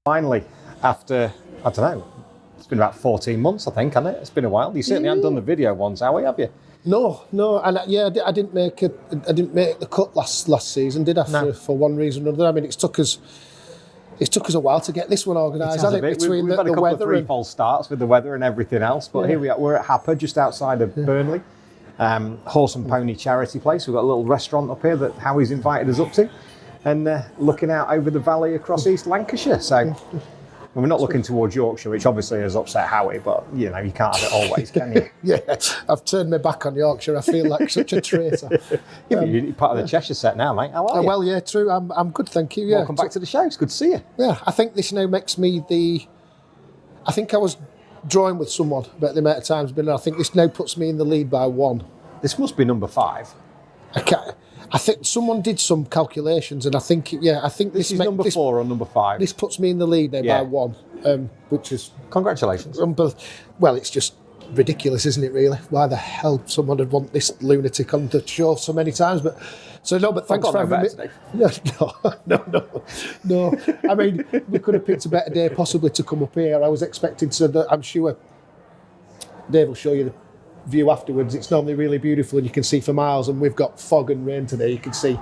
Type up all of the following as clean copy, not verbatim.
Finally, after, I don't know, it's been about 14 months, I think, hasn't it? It's been a while. You certainly haven't done the video ones, Howie, have you? No, and I didn't make the cut last season, did I? No. For one reason or another. I mean, it's took us a while to get this one organised, hasn't it? Between we've had a couple weather of three false starts with the weather and everything else, but here we are. We're at HAPPA, just outside of Burnley. Horse and Pony charity place. We've got a little restaurant up here that Howie's invited us up to, and looking out over the valley across East Lancashire. So we're not looking towards Yorkshire, which obviously has upset Howie, but you know, you can't have it always, can you? Yeah, I've turned my back on Yorkshire. I feel like such a traitor. You're part of the Cheshire set now, mate. How are you? Well, yeah, true. I'm good, thank you. Yeah. Welcome back to the show. It's good to see you. Yeah, I think this now makes me I think I was drawing with someone about the amount of times I've been there. I think this now puts me in the lead by 1. This must be number 5. I think someone did some calculations, and I think this is number 4 or number 5. This puts me in the lead now by 1, which is congratulations. Well, it's just ridiculous, isn't it? Really, why the hell someone would want this lunatic on the show so many times? But thanks for having me. No. I mean, we could have picked a better day possibly to come up here. I was expecting to. I'm sure Dave will show you the view afterwards. It's normally really beautiful and you can see for miles, and we've got fog and rain today. You can see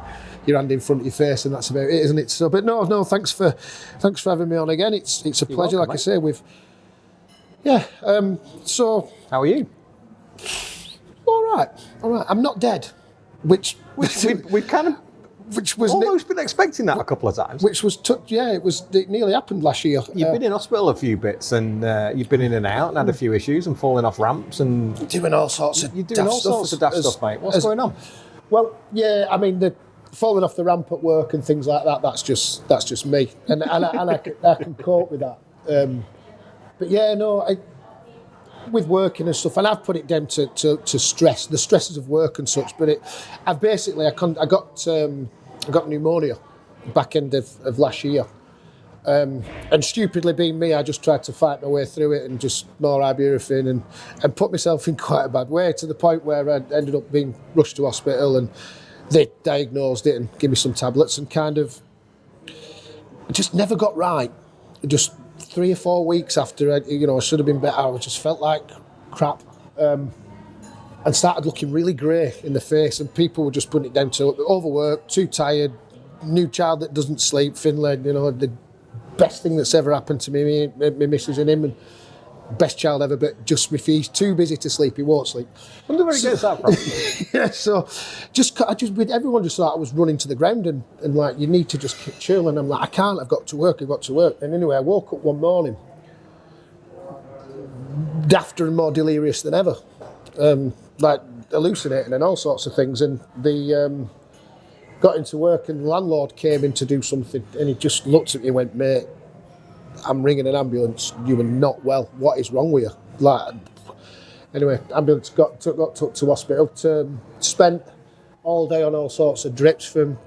your hand in front of your face, and that's about it, isn't it? So, but no, thanks for having me on again. It's a pleasure. Welcome, like I say, so how are you? All right. I'm not dead, which we've kind of. Which was almost been expecting that a couple of times. Which was it nearly happened last year. You've been in hospital a few bits, and you've been in and out and had a few issues and falling off ramps and doing all sorts of daft stuff, mate. What's going on? Well, yeah, I mean, the falling off the ramp at work and things like that. That's just me, and I can cope with that. But yeah, no, with working and stuff, and I've put it down to stress, the stresses of work and such. But I got pneumonia back end of last year, and stupidly being me, I just tried to fight my way through it and just more ibuprofen and put myself in quite a bad way, to the point where I ended up being rushed to hospital, and they diagnosed it and gave me some tablets, and kind of just never got right. Just 3 or 4 weeks after I should have been better, I just felt like crap, and started looking really grey in the face, and people were just putting it down to overwork, too tired, new child that doesn't sleep, Finlay, the best thing that's ever happened to me, my missus and him, and best child ever, but just if he's too busy to sleep, he won't sleep. I wonder where he gets that from. Yeah, so everyone just thought I was running to the ground and like, you need to just chill, and I'm like, I can't, I've got to work. And anyway, I woke up one morning, dafter and more delirious than ever, like hallucinating and all sorts of things, and the got into work, and the landlord came in to do something, and he just looked at me and went, "Mate, I'm ringing an ambulance. You are not well. What is wrong with you?" Like, anyway, ambulance got took to hospital. Spent all day on all sorts of drips from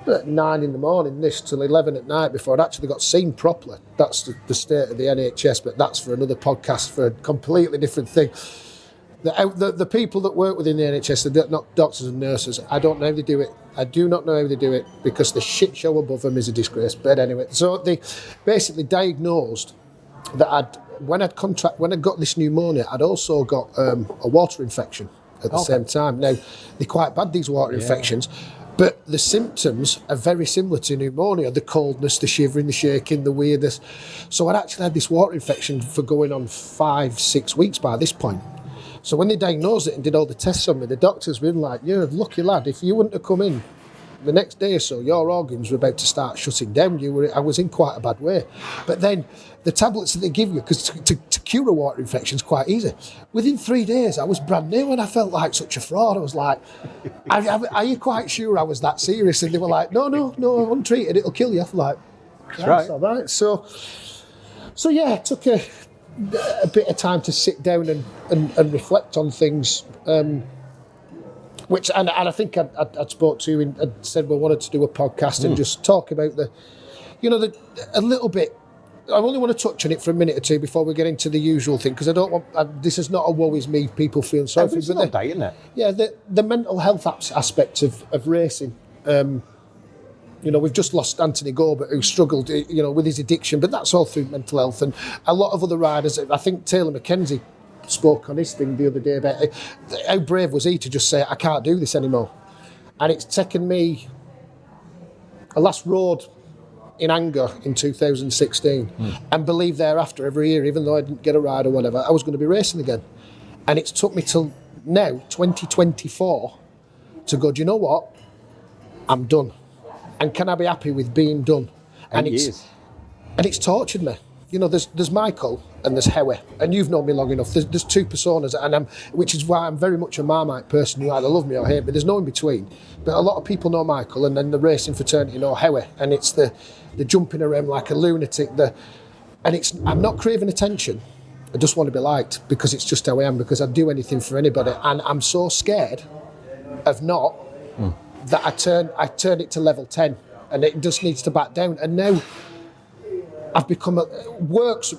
9 in the morning, this till 11 at night, before I'd actually got seen properly. That's the state of the NHS, but that's for another podcast, for a completely different thing. The people that work within the NHS, they're not doctors and nurses. I don't know how they do it. I do not know how they do it, because the shit show above them is a disgrace. But anyway, so they basically diagnosed that when I got this pneumonia, I'd also got a water infection at the same time. Now, they're quite bad, these water infections, but the symptoms are very similar to pneumonia: the coldness, the shivering, the shaking, the weirdness. So I'd actually had this water infection for going on 5-6 weeks by this point. So when they diagnosed it and did all the tests on me, the doctors were like, "You're a lucky lad. If you wouldn't have come in the next day or so, your organs were about to start shutting down. I was in quite a bad way." But then the tablets that they give you, because to cure a water infection is quite easy. Within 3 days, I was brand new, and I felt like such a fraud. I was like, "Are you quite sure I was that serious?" And they were like, "No, untreated, it'll kill you." I'm like, "That's right." All right. So yeah, it took a bit of time to sit down and reflect on things, which and I think I'd spoke to you and said we wanted to do a podcast and just talk about a little bit. I only want to touch on it for a minute or two before we get into the usual thing, because I don't want this is not a woe is me, people feeling sorry for me, but day, isn't it? Yeah, the mental health aspect of racing, You know, we've just lost Anthony Gorbert, who struggled, you know, with his addiction, but that's all through mental health. And a lot of other riders, I think Taylor McKenzie spoke on his thing the other day about how brave was he to just say, I can't do this anymore. And it's taken me, I last rode in anger in 2016 and believed thereafter every year, even though I didn't get a ride or whatever, I was going to be racing again. And it's took me till now, 2024, to go, do you know what? I'm done. And can I be happy with being done? And it's tortured me. You know, there's Michael and there's Howie, and you've known me long enough. There's two personas, and which is why I'm very much a Marmite person. You either love me or hate me. There's no in between. But a lot of people know Michael, and then the racing fraternity know Howie, and it's the jumping around like a lunatic. I'm not craving attention. I just want to be liked because it's just how I am. Because I'd do anything for anybody, and I'm so scared of not. That I turn it to level 10, and it just needs to back down. And now I've become work's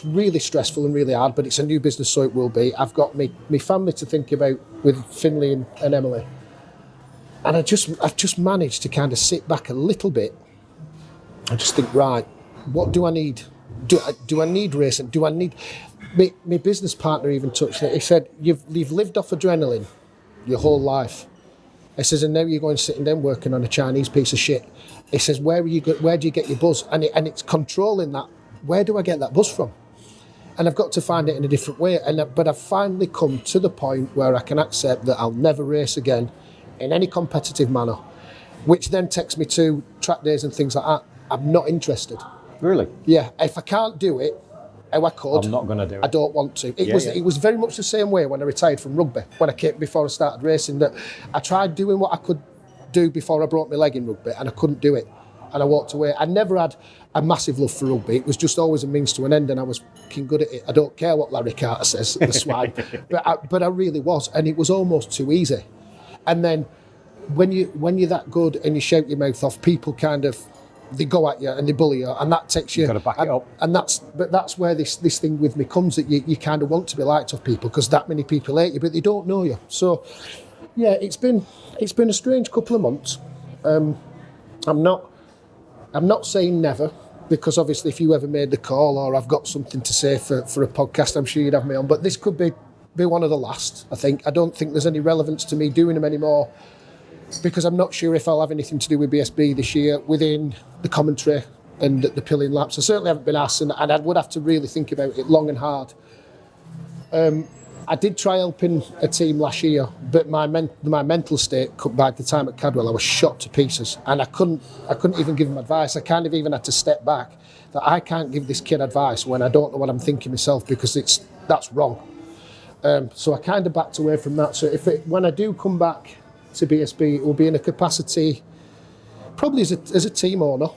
really stressful and really hard, but it's a new business, so it will be. I've got my family to think about with Finley and Emily, and I've just managed to kind of sit back a little bit and just think, right, what do I need? Do I need racing? Do I need? My business partner even touched it. He said, "You've lived off adrenaline your whole life." He says, and now you're going sitting down working on a Chinese piece of shit. He says, where do you get your buzz? And it's controlling that. Where do I get that buzz from? And I've got to find it in a different way. But I've finally come to the point where I can accept that I'll never race again in any competitive manner, which then takes me to track days and things like that. I'm not interested. Really? Yeah. If I can't do it, how I could. I'm not going to do it. I don't want to. It was very much the same way when I retired from rugby. Before I started racing, that I tried doing what I could do before I broke my leg in rugby, and I couldn't do it, and I walked away. I never had a massive love for rugby. It was just always a means to an end, and I was fucking good at it. I don't care what Larry Carter says, the swine, but I really was, and it was almost too easy. And then when you're that good and you shout your mouth off, people kind of. They go at you and they bully you, and that takes you. You've got to back it up. And that's where this thing with me comes, that you kind of want to be liked of people because that many people hate you, but they don't know you. So, yeah, it's been a strange couple of months. I'm not saying never, because obviously if you ever made the call or I've got something to say for a podcast, I'm sure you'd have me on. But this could be one of the last. I think. I don't think there's any relevance to me doing them anymore. Because I'm not sure if I'll have anything to do with BSB this year within the commentary and the pilling laps. I certainly haven't been asked, and I would have to really think about it long and hard. I did try helping a team last year, but my mental state, by the time at Cadwell, I was shot to pieces, and I couldn't even give him advice. I kind of even had to step back, that I can't give this kid advice when I don't know what I'm thinking myself, because that's wrong. So I kind of backed away from that. So when I do come back to BSB, it will be in a capacity, probably as a team owner,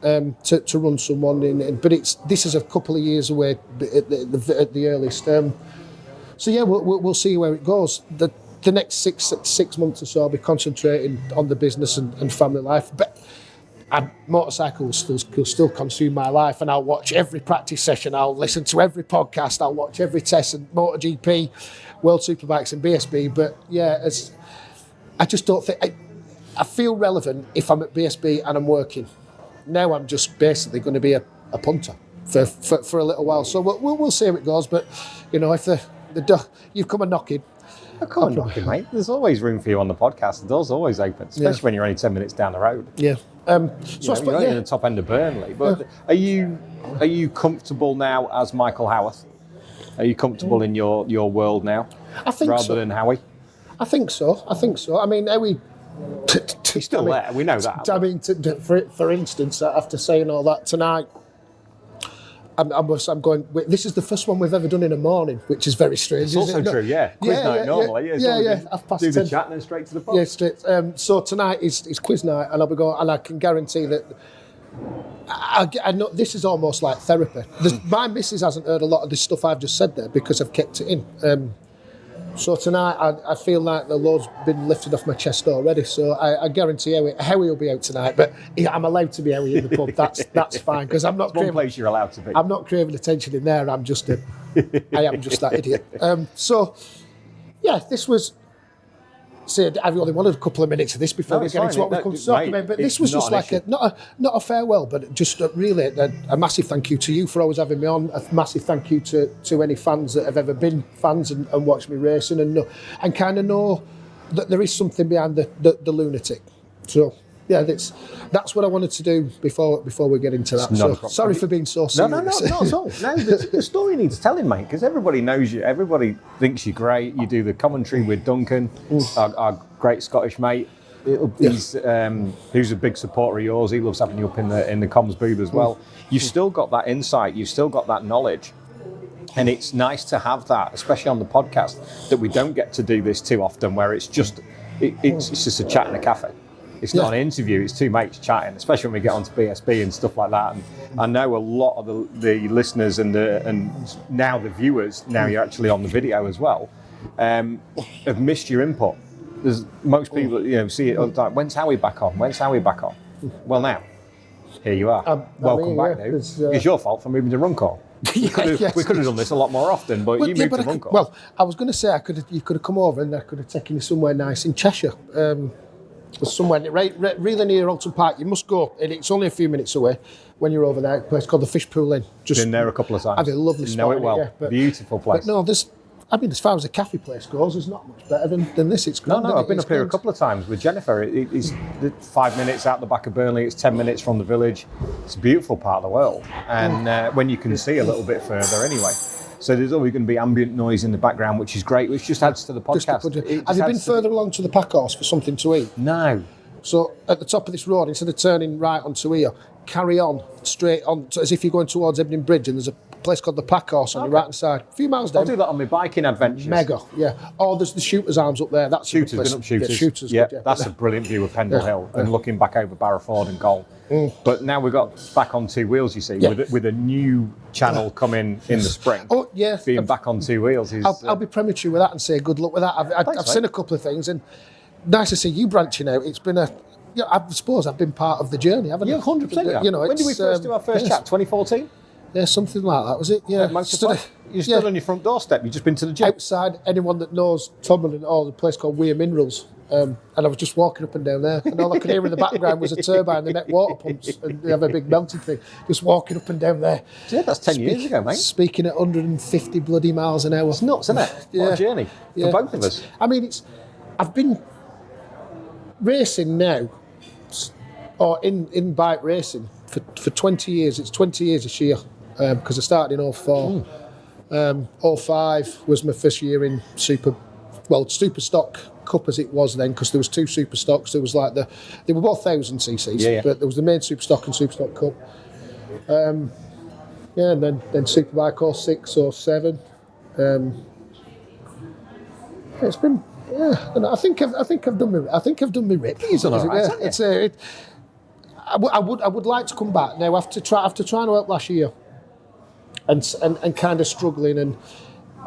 to run someone in. But this is a couple of years away at the earliest. So yeah, we'll see where it goes. The next six months or so, I'll be concentrating on the business and family life. But motorcycles will still consume my life, and I'll watch every practice session. I'll listen to every podcast. I'll watch every test and MotoGP, World Superbikes and BSB. But yeah, I just don't think I feel relevant if I'm at BSB and I'm working. Now I'm just basically going to be a punter for a little while. So we'll see how it goes. But you know, if you've come a knocking. Come on, knocking, mate. There's always room for you on the podcast. The door's always open, especially when you're only 10 minutes down the road. Yeah. So you're only in the top end of Burnley. But are you comfortable now as Michael Howarth? Are you comfortable in your world now? I think rather than Howie? I think so. I mean, Howie. He's still there. We know that. I mean, for instance, after saying all that tonight, I'm going. This is the first one we've ever done in a morning, which is very strange. It's also true, yeah. Quiz night normally. Yeah. I've passed do the chat and then straight to the pub. Yeah, straight. So tonight is quiz night, and I'll be going, and I can guarantee that. I know this is almost like therapy. My missus hasn't heard a lot of this stuff I've just said there because I've kept it in. So tonight, I feel like the load's been lifted off my chest already. So I guarantee Howie will be out tonight. But I'm allowed to be Howie in the pub. That's fine, because I'm not. One place you're allowed to be. I'm not craving attention in there. I am just that idiot. So yeah, this was said, I've only wanted a couple of minutes of this before we get into what we come to talk about. But this was just like not a farewell, but just really a massive thank you to you for always having me on. A massive thank you to any fans that have ever been fans and watched me racing and kind of know that there is something behind the lunatic. So yeah, that's what I wanted to do before we get into that. So, sorry for being so serious. No, not at all. No, the story needs telling, mate, because everybody knows you. Everybody thinks you're great. You do the commentary with Duncan, our great Scottish mate. Who's a big supporter of yours. He loves having you up in the comms booth as well. You've still got that insight. You've still got that knowledge. And it's nice to have that, especially on the podcast, that we don't get to do this too often, where it's just a chat in a cafe. It's not an interview, it's two mates chatting, especially when we get onto BSB and stuff like that. And I know a lot of the listeners and now the viewers, now you're actually on the video as well, have missed your input. There's most people, see it all the time. When's Howie back on? Well, now, here you are. Welcome back now. It's your fault for moving to Runcorn. We could have done this a lot more often, but you moved to Runcorn. Well, I was going to say you could have come over and I could have taken you somewhere nice in Cheshire. Somewhere really near Alton Park. You must go, and it's only a few minutes away when you're over there. A place called the Fish Pool Inn. Been there a couple of times. Had a lovely spot. Know it well. Beautiful place. But no, as far as a cafe place goes, there's not much better than this. It's grand. No, I've been up here a couple of times with Jennifer. It's 5 minutes out the back of Burnley. It's 10 minutes from the village. It's a beautiful part of the world, and when you can see a little bit further, anyway. So there's always going to be ambient noise in the background, which is great, which just adds to the podcast. Have you been further along to the pack horse for something to eat? No. So at the top of this road, instead of turning right onto here, carry on straight on as if you're going towards Ebning Bridge, and there's a place called the Pack Horse on your right hand side. A few miles down. I'll do that on my biking adventures. Mega, yeah. Oh, there's the Shooter's Arms up there. That's Shooters, been up Shooters. Yeah, Shooters. Yeah, that's a brilliant view of Pendle Hill and looking back over Barrowford and Goal. But now we've got back on two wheels, you see, with a new channel coming in the spring. Oh, yeah. Being back on two wheels is... I'll be premature with that and say good luck with that. I've seen a couple of things, and nice to see you branching out. It's been I suppose I've been part of the journey, haven't I? Yeah, 100%. When did we first do our first chat? 2014? Yeah, something like that, was it? Yeah. You stood on your front doorstep, you've just been to the gym? Outside, anyone that knows Tomlin, the place called Weir Minerals, and I was just walking up and down there, and all I could hear in the background was a turbine, the net water pumps, and they have a big melting thing, just walking up and down there. Yeah, that's 10 years ago, mate. Speaking at 150 bloody miles an hour. It's nuts, isn't it? What a journey for both of us. I mean, I've been racing now, or in bike racing, for 20 years. It's 20 years this year, because I started in 04. 05 was my first year in Super Stock Cup as it was then, because there was two Super Stocks. There was they were both 1,000 cc's, but there was the main Super Stock and Super Stock Cup. And then Superbike 06, 07. It's been I think I've done my rip. He's done all right. I would like to come back now after trying to help last year, and kind of struggling, and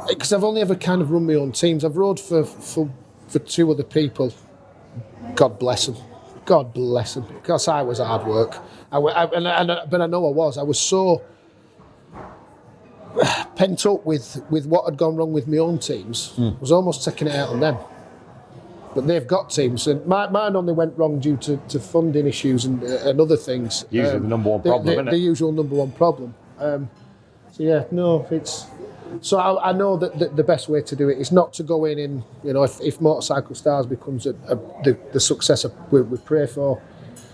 because I've only ever kind of run my own teams. I've rode for two other people. God bless them, because I was hard work. But I know I was so pent up with what had gone wrong with my own teams. I was almost taking it out on them. But they've got teams, and mine only went wrong due to funding issues and other things. Usually the number one problem, isn't it? The usual number one problem. So I know that the best way to do it is not to go in, if Motorcycle Stars becomes the success we pray for,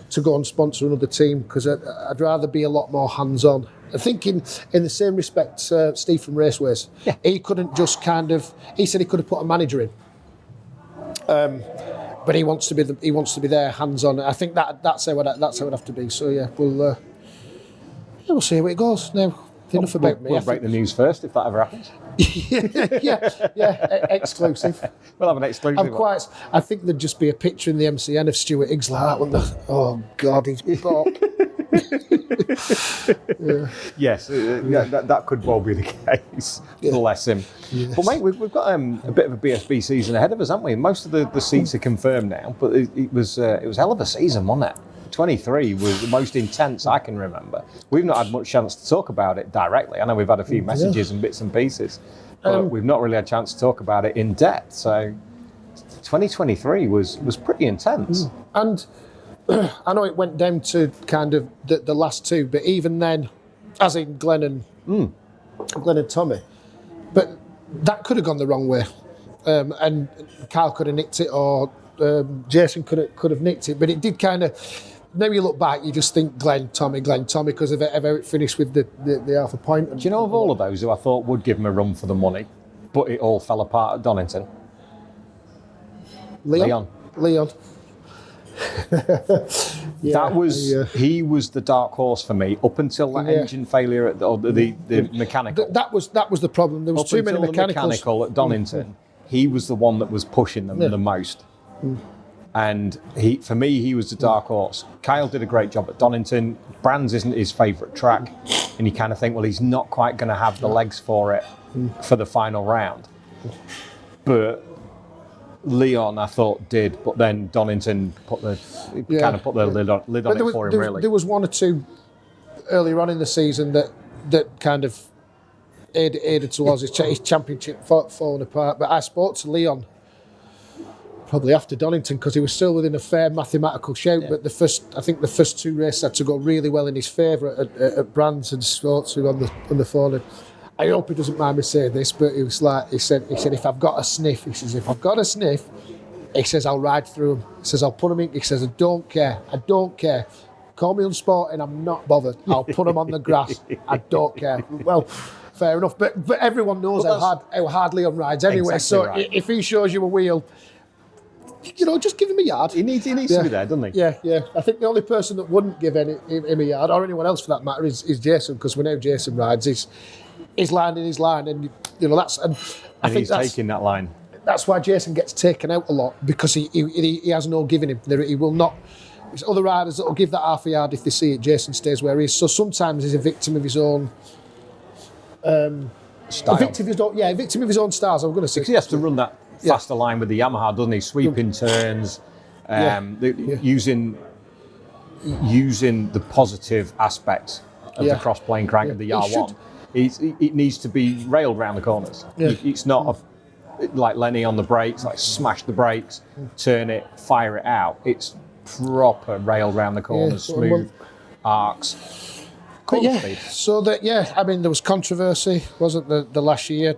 to go and sponsor another team, because I'd rather be a lot more hands-on. I think in the same respect, Steve from Raceways, he couldn't just he said he could have put a manager in. But he wants to be there, hands on. I think that's how it would have to be. So we'll see how it goes. Now, enough about me. We'll break the news first if that ever happens. Exclusive. We'll have an exclusive. I think there'd just be a picture in the MCN of Stuart Higgs like that, wouldn't there? Oh God, he's back. Yes, that could well be the case. Bless him. Yes. But mate, we've got a bit of a BSB season ahead of us, haven't we? Most of the seats are confirmed now, but it was hell of a season, wasn't it? 23 was the most intense I can remember. We've not had much chance to talk about it directly. I know we've had a few messages and bits and pieces, but we've not really had a chance to talk about it in depth. So 2023 was pretty intense. And I know it went down to kind of the last two, but even then, as in Glenn and Tommy, but that could have gone the wrong way, and Kyle could have nicked it, or Jason could have nicked it. But it did kind of. Now you look back, you just think Glenn, Tommy, because of how it finished with the half a point. Do you know of all of those who I thought would give him a run for the money, but it all fell apart at Donington? Leon. He was the dark horse for me up until that engine failure at the mechanical. That was the problem. There was too many mechanical at Donington. He was the one that was pushing them the most. And for me, he was the dark horse. Kyle did a great job at Donington. Brands isn't his favourite track, and you kind of think, well, he's not quite going to have the legs for it for the final round. But Leon, I thought, did, but then Donington put the lid on it for him. Really, there was one or two earlier on in the season that kind of aided towards his championship falling apart. But I spoke to Leon probably after Donington because he was still within a fair mathematical shout. But the first two races had to go really well in his favour at Brands, and spoke to him on the phone. And I hope he doesn't mind me saying this, but he was like, he said, if I've got a sniff, he says, I'll ride through him. He says, I'll put him in. He says, I don't care. Call me unsporting, I'm not bothered. I'll put him on the grass. I don't care. Well, fair enough. But everyone knows how hard Leon rides anyway. Exactly so right. If he shows you a wheel, just give him a yard. He needs to be there, doesn't he? Yeah. I think the only person that wouldn't give him a yard, or anyone else for that matter, is Jason, because we know Jason rides. He's line in his line, and that's. And I think he's taking that line. That's why Jason gets taken out a lot, because he has no giving him. He will not. There's other riders that will give that half a yard if they see it. Jason stays where he is. So sometimes he's a victim of his own. Style. A victim of his own styles. I'm going to say because he has to run that faster line with the Yamaha, doesn't he? Sweeping turns, using the positive aspects of the cross-plane crank of the YAR1. It needs to be railed around the corners. It's not like Lenny on the brakes, like smash the brakes, turn it, fire it out. It's proper railed around the corners, smooth arcs. Speed. So there was controversy, wasn't there, the last year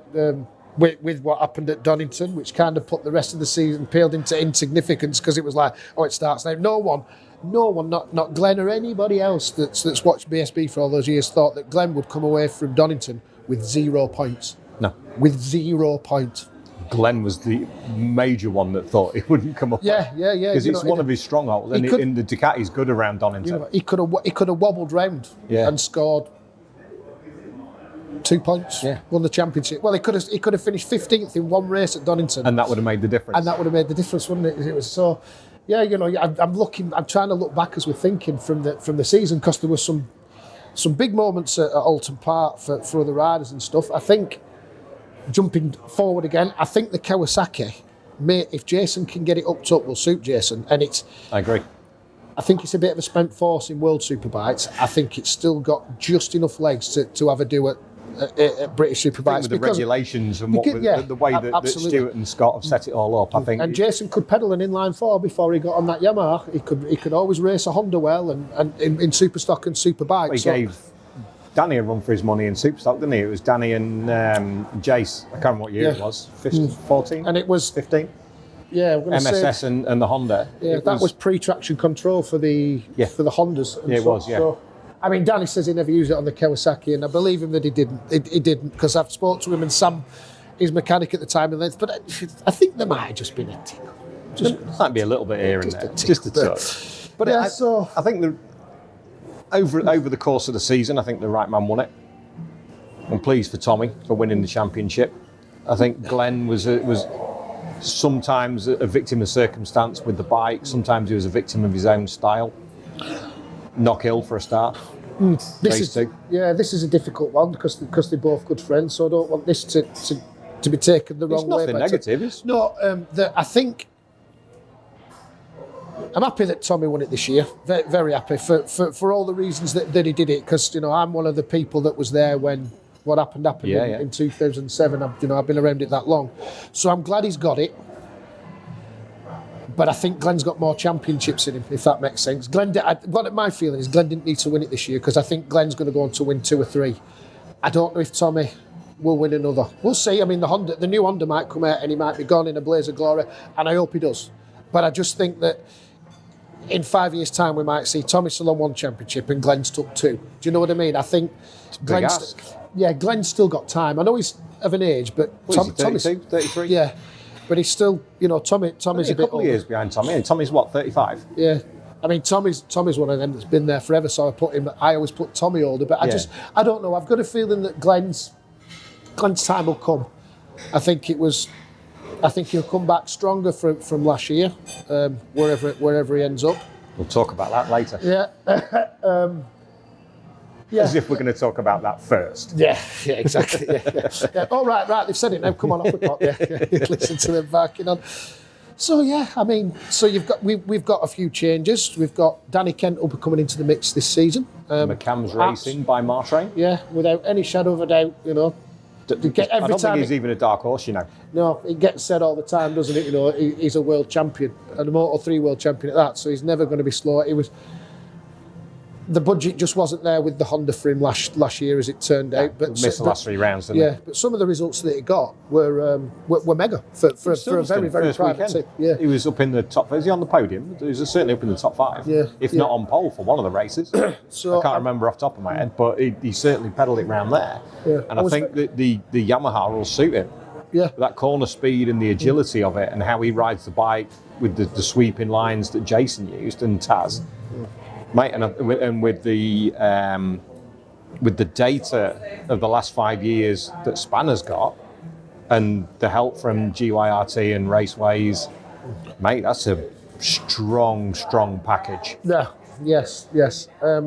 with what happened at Donington, which kind of put the rest of the season paled into insignificance, because it was like, it starts now. No one, not Glenn or anybody else that's watched BSB for all those years, thought that Glenn would come away from Donington with 0 points. No. With 0 points. Glenn was the major one that thought he wouldn't come up. Yeah. Because it's one of his strongholds, and in the Ducati's good around Donington. He could have wobbled round and scored 2 points. Yeah. Won the championship. Well, he could have finished 15th in one race at Donington, and that would have made the difference. Wouldn't it? It was so. Yeah, I'm trying to look back as we're thinking from the season, because there were some big moments at Alton Park for other riders and stuff. I think, jumping forward again, I think the Kawasaki, if Jason can get it up will suit Jason. And I agree. I think it's a bit of a spent force in World Superbikes. I think it's still got just enough legs to have a do at British Superbikes. With the regulations and the way that Stuart and Scott have set it all up, I think. And Jason could pedal an inline 4 before he got on that Yamaha. He could always race a Honda well and in Superstock and Superbikes. He gave Danny a run for his money in Superstock, didn't he? It was Danny and Jace. I can't remember what year it was. 14? And it was 15? Yeah, MSS and the Honda. Yeah, that was pre-traction control for the Hondas. And it was. So, I mean, Danny says he never used it on the Kawasaki, and I believe him that he didn't. He didn't, because I've spoke to him, and Sam, his mechanic at the time, but I think there might have just been a tickle. Might be a little bit here and there, just a touch. But I think over the course of the season, I think the right man won it. I'm pleased for Tommy for winning the championship. I think Glenn was sometimes a victim of circumstance with the bike. Sometimes he was a victim of his own style. Knockhill for a start. This is a difficult one because they're both good friends. So I don't want this to be taken the wrong way. It's nothing negative. No, I think I'm happy that Tommy won it this year. Very, very happy for all the reasons that he did it. Because I'm one of the people that was there when what happened in 2007. I've been around it that long, so I'm glad he's got it. But I think Glenn's got more championships in him, if that makes sense. What my feeling is, Glenn didn't need to win it this year because I think Glenn's going to go on to win 2 or 3. I don't know if Tommy will win another. We'll see. I mean, the new Honda might come out and he might be gone in a blaze of glory, and I hope he does. But I just think that in 5 years' time we might see Tommy still on 1 championship and Glenn's took 2. Do you know what I mean? I think Glenn's still got time. I know he's of an age, but Tommy's 32, 33? Yeah. But he's still, Tommy's a couple of years behind Tommy. And Tommy's what, 35? Yeah. I mean, Tommy's one of them that's been there forever, so I always put Tommy older, but I don't know. I've got a feeling that Glenn's time will come. I think he'll come back stronger from last year, wherever he ends up. We'll talk about that later. Yeah. As if we're going to talk about that first. Yeah, exactly. Yeah. Oh, right, they've said it now. Come on, off the top. Yeah. Listen to them backing on. So we've got a few changes. We've got Danny Kent will be coming into the mix this season. McCann's racing by Martrain. Yeah, without any shadow of a doubt. I don't think he's even a dark horse, No, it gets said all the time, doesn't it? He's a world champion and a Moto3 world champion at that, so he's never going to be slow. The budget just wasn't there with the Honda for him last year, as it turned out. But missed the last 3 rounds, didn't he? But some of the results that he got were mega for a very, very private team. Yeah. He was up in the top. Was he on the podium? He was certainly up in the top 5. Yeah. If not on pole for one of the races. So I can't remember off the top of my head, but he certainly pedalled it round there. Yeah. And I think that the Yamaha will suit him. Yeah. That corner speed and the agility of it, and how he rides the bike with the sweeping lines that Jason used and Taz. Mate, and with the data of the last 5 years that Spanner's got, and the help from GYRT and Raceways, mate, that's a strong package. Yeah. Yes. I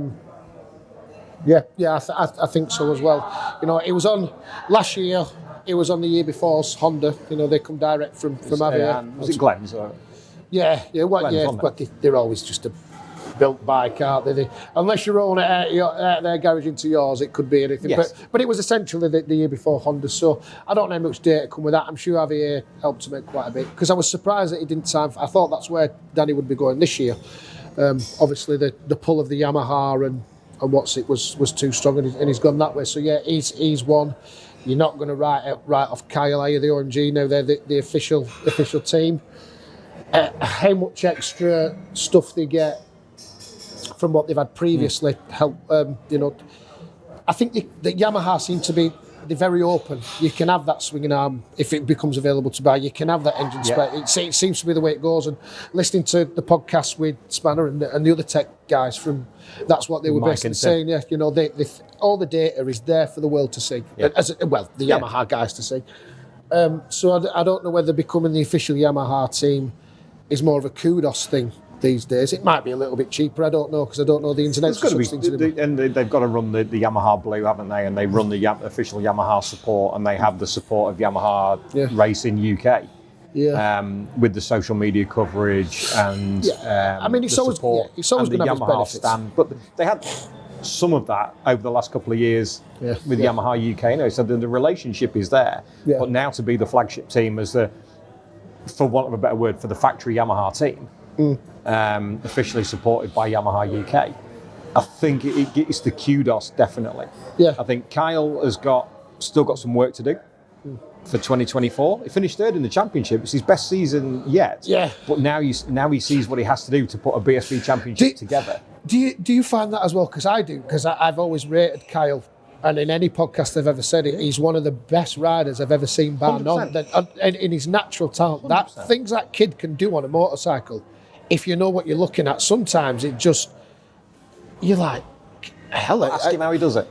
think so as well. It was on last year. It was on the year before's Honda. They come direct from Aviator. Was it Glenn's? Yeah. But they're always just a built bike, aren't they? Unless you're rolling it out their garage into yours, it could be anything. Yes. But it was essentially the year before Honda, so I don't know how much data come with that. I'm sure Javier helped him out quite a bit, because I was surprised that he didn't sign. I thought that's where Danny would be going this year. Obviously, the pull of the Yamaha and was too strong, and he's gone that way. So yeah, he's one. You're not going to write off Kyle, are you? The OMG now, they're the official team. How much extra stuff they get from what they've had previously help. I think the Yamaha seem to be very open. You can have that swinging arm if it becomes available to buy. You can have that engine spec. It seems to be the way it goes. And listening to the podcast with Spanner and the other tech guys that's what they were basically saying. Yeah, all the data is there for the world to see. Yeah. The Yamaha guys to see. So I don't know whether becoming the official Yamaha team is more of a kudos thing these days. It might be a little bit cheaper, I don't know, because I don't know the ins and outs of such things anymore. And they've got to run the Yamaha Blue, haven't they? And they run the official Yamaha support, and they have the support of Yamaha Racing UK. Yeah. With the social media coverage and I mean, it's always going to have its benefits. Stand. But they had some of that over the last couple of years with Yamaha UK. So the relationship is there. Yeah. But now to be the flagship team as for want of a better word, for the factory Yamaha team, officially supported by Yamaha UK, I think it's the kudos, definitely. Yeah. I think Kyle has still got some work to do for 2024. He finished 3rd in the championship. It's his best season yet. Yeah. But now he sees what he has to do to put a BSB championship together. Do you find that as well? Because I do. Because I've always rated Kyle, and in any podcast I've ever said it, he's one of the best riders I've ever seen, bar none. And in his natural talent, 100%. Things that kid can do on a motorcycle, if you know what you're looking at, sometimes you're like, hell. Ask him how he does it.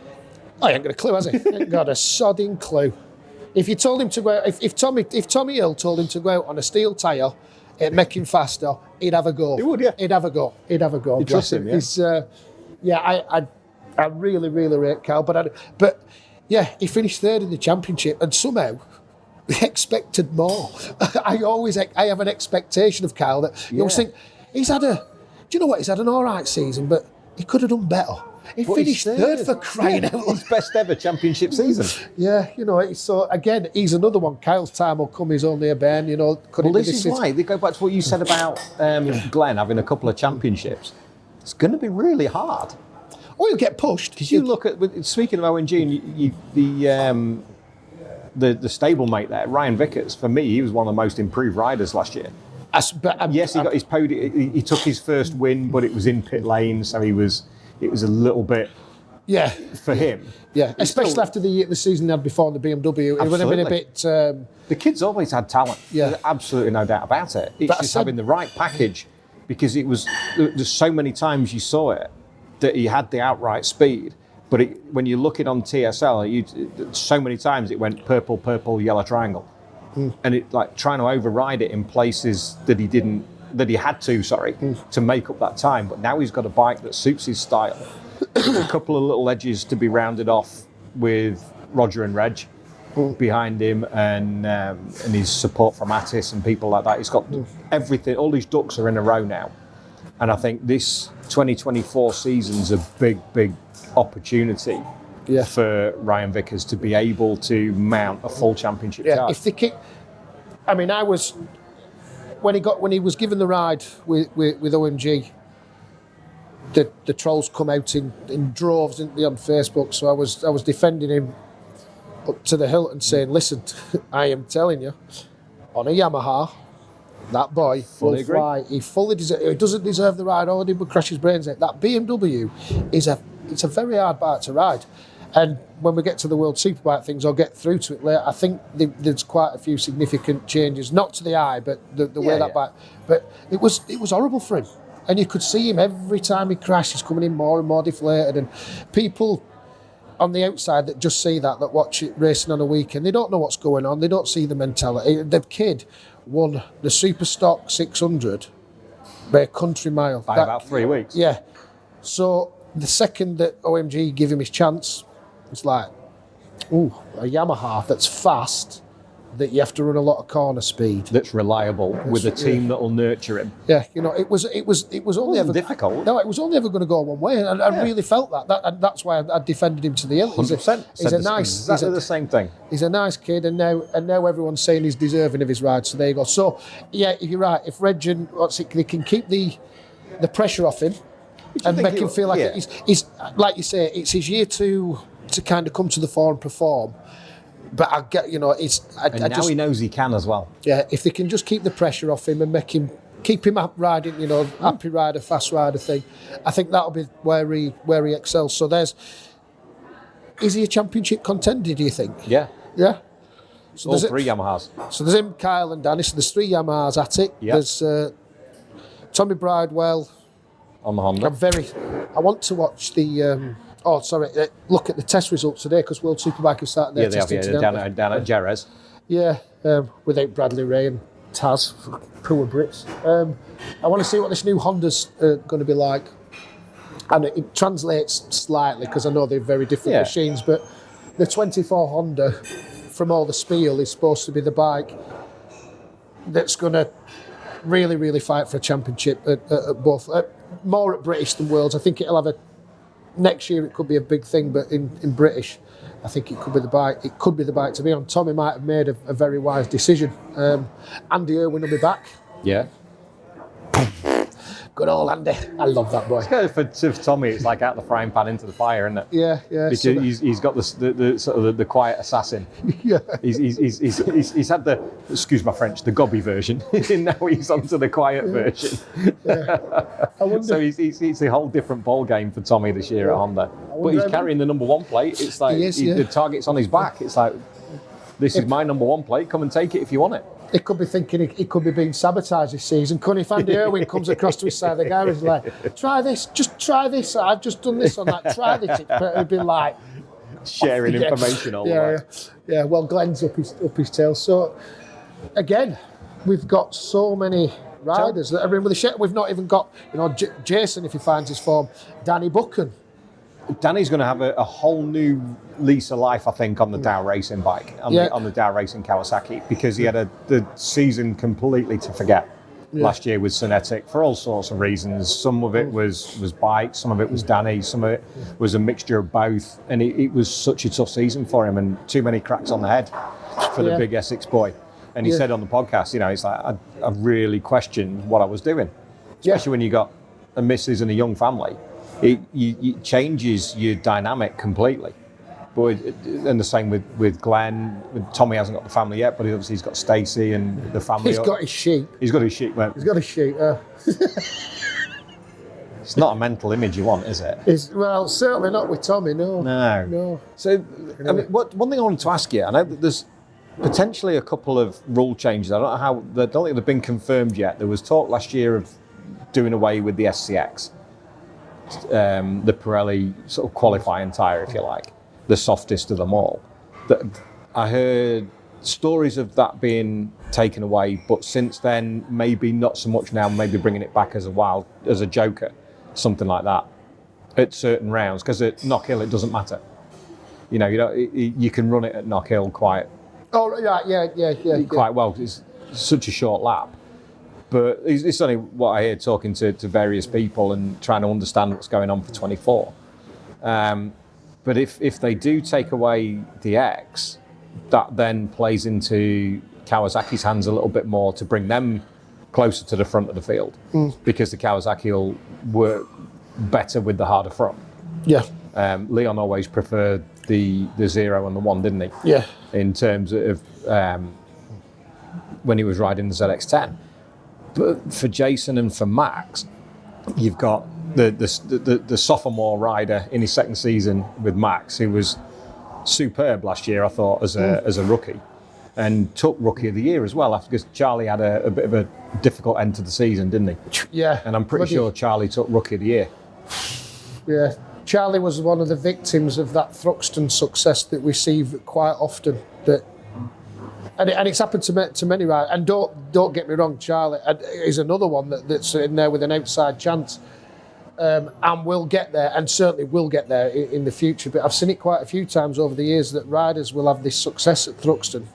I ain't got a clue, has he? Ain't got a sodding clue. If you told him to go, if Tommy Hill told him to go out on a steel tyre, it'd make him faster. He'd have a go. He would, yeah. He'd have a go. You trust him, yeah. I really, really rate Kyle, but he finished 3rd in the championship, and somehow they expected more. I have an expectation of Kyle that you always think he's had an all right season, but he could have done better. He finished third for crying out loud. His best ever championship season. Yeah, so again, he's another one. Kyle's time will come, he's only a bairn, Well, this is why, they go back to what you said about Glenn having a couple of championships. It's going to be really hard. Or you'll get pushed. Because you look at, speaking of OMG, and the stablemate there, Ryan Vickers, for me, he was one of the most improved riders last year. Yes, he got his podium. He took his first win, but it was in pit lane, so it was a little bit. Yeah, for him. Yeah, especially after the season he had before in the BMW, it would have been a bit. The kid's always had talent. Yeah, there's absolutely no doubt about it. It's just having the right package, because there's so many times you saw it that he had the outright speed. But when you look it on TSL, so many times it went purple, purple, yellow triangle. And it trying to override it in places that he had to make up that time. But now he's got a bike that suits his style. A couple of little edges to be rounded off with Roger and Reg behind him, and his support from Attis and people like that. He's got everything. All these ducks are in a row now. And I think this 2024 season's a big, big opportunity for Ryan Vickers to be able to mount a full championship card. If they kick, I mean, when he was given the ride with OMG, the trolls come out in droves, didn't they, on Facebook? So I was defending him up to the hilt and saying, listen, I am telling you, on a Yamaha, that boy will fly. He doesn't deserve the ride. All he did was crash his brains out. That BMW it's a very hard bike to ride. And when we get to the World Superbike things, I'll get through to it later. I think there's quite a few significant changes, not to the eye, but the way that bike. But it was horrible for him, and you could see him every time he crashed. He's coming in more and more deflated, and people on the outside that just see that watch it racing on a weekend, they don't know what's going on. They don't see the mentality. The kid won the Superstock 600 by a country mile by about 3 weeks. Yeah, so the second that OMG give him his chance, it's like, ooh, a Yamaha that's fast, that you have to run a lot of corner speed. That's reliable, with a team that'll nurture him. Yeah, it was only ever difficult. No, it was only ever going to go one way, and I really felt that, and that's why I defended him to the hill. 100%. He's exactly the same thing. He's a nice kid, and now everyone's saying he's deserving of his ride. So there you go. So yeah, you're right. If Reg and they can keep the pressure off him and make him feel like he's like you say, it's his year to kind of come to the fore and perform. But I get, now he knows he can as well. Yeah, if they can just keep the pressure off him and keep him up riding, happy rider, fast rider thing, I think that'll be where he excels. So is he a championship contender, do you think? Yeah. Yeah. So all three Yamahas. So there's him, Kyle and Danny, so there's three Yamahas at it. Yep. There's Tommy Bridewell. On the Honda. I want to watch the... look at the test results today, because World Superbike have started their testing today. Down at Jerez. Yeah, without Bradley Ray and Taz, poor Brits. I want to see what this new Honda's going to be like. And it translates slightly, because I know they're very different machines, but the 24 Honda, from all the spiel, is supposed to be the bike that's going to really, really fight for a championship at both. More at British than Worlds. I think it'll have next year it could be a big thing, but in British, I think it could be the bike. It could be the bike to be on. Tommy might have made a very wise decision. Andy Irwin will be back. Yeah. Good old Andy. I love that boy. For Tommy, it's like out the frying pan into the fire, isn't it? Yeah. Because he's got the sort of the quiet assassin. Yeah. He's had the, excuse my French, the gobby version. Now he's onto the quiet version. Yeah. I wonder, so it's a whole different ball game for Tommy this year at Honda. But he's carrying the number one plate. It's like the target's on his back. It's like, this is my number one plate. Come and take it if you want it. He could be thinking he could be being sabotaged this season. Couldn't if Andy Irwin comes across to his side of the garage like, try this, just try this. I've just done this on that. Try this. But it'd be like sharing information all the way. Yeah. Well, Glenn's up his tail. So again, we've got so many riders that are in with the shit. We've not even got Jason, if he finds his form. Danny Buchan. Danny's going to have a whole new lease of life, I think, on the Dow Racing bike, on the Dow Racing Kawasaki, because he had the season completely to forget. last year with Synetic for all sorts of reasons. Some of it was bikes, some of it was Danny, some of it was a mixture of both. And it was such a tough season for him and too many cracks on the head for the big Essex boy. And he said on the podcast, you know, it's like, I really questioned what I was doing, especially when you got a missus and a young family. It changes your dynamic completely. But and the same with Glenn. Tommy hasn't got the family yet, but obviously he's got Stacey and the family. He's got his sheep. He's got his sheep. He's got his sheep. It's not a mental image you want, is it? Well, certainly not with Tommy. No. No. So, I mean, one thing I wanted to ask you. I know that there's potentially a couple of rule changes. I don't know how. I don't think they've been confirmed yet. There was talk last year of doing away with the SCX, the Pirelli sort of qualifying tyre, if you like. The softest of them all. I heard stories of that being taken away, but since then, maybe not so much now, maybe bringing it back as a joker, something like that, at certain rounds, because at Knockhill it doesn't matter. You know, you can run it at Knockhill quite well, because it's such a short lap. But it's only what I hear talking to various people and trying to understand what's going on for 24. But if they do take away the X, that then plays into Kawasaki's hands a little bit more to bring them closer to the front of the field, because the Kawasaki will work better with the harder front. Yeah. Leon always preferred the 0 and the 1, didn't he? Yeah. In terms of when he was riding the ZX10. But for Jason and for Max, you've got the sophomore rider in his second season with Max, who was superb last year, I thought, as a rookie, and took Rookie of the Year as well, because Charlie had a bit of a difficult end to the season, didn't he? Yeah. And I'm pretty sure Charlie took Rookie of the Year. Yeah. Charlie was one of the victims of that Thruxton success that we see quite often. And it's happened to many riders. And don't get me wrong, Charlie is another one that's in there with an outside chance. And we'll get there, and certainly will get there in the future. But I've seen it quite a few times over the years that riders will have this success at Thruxton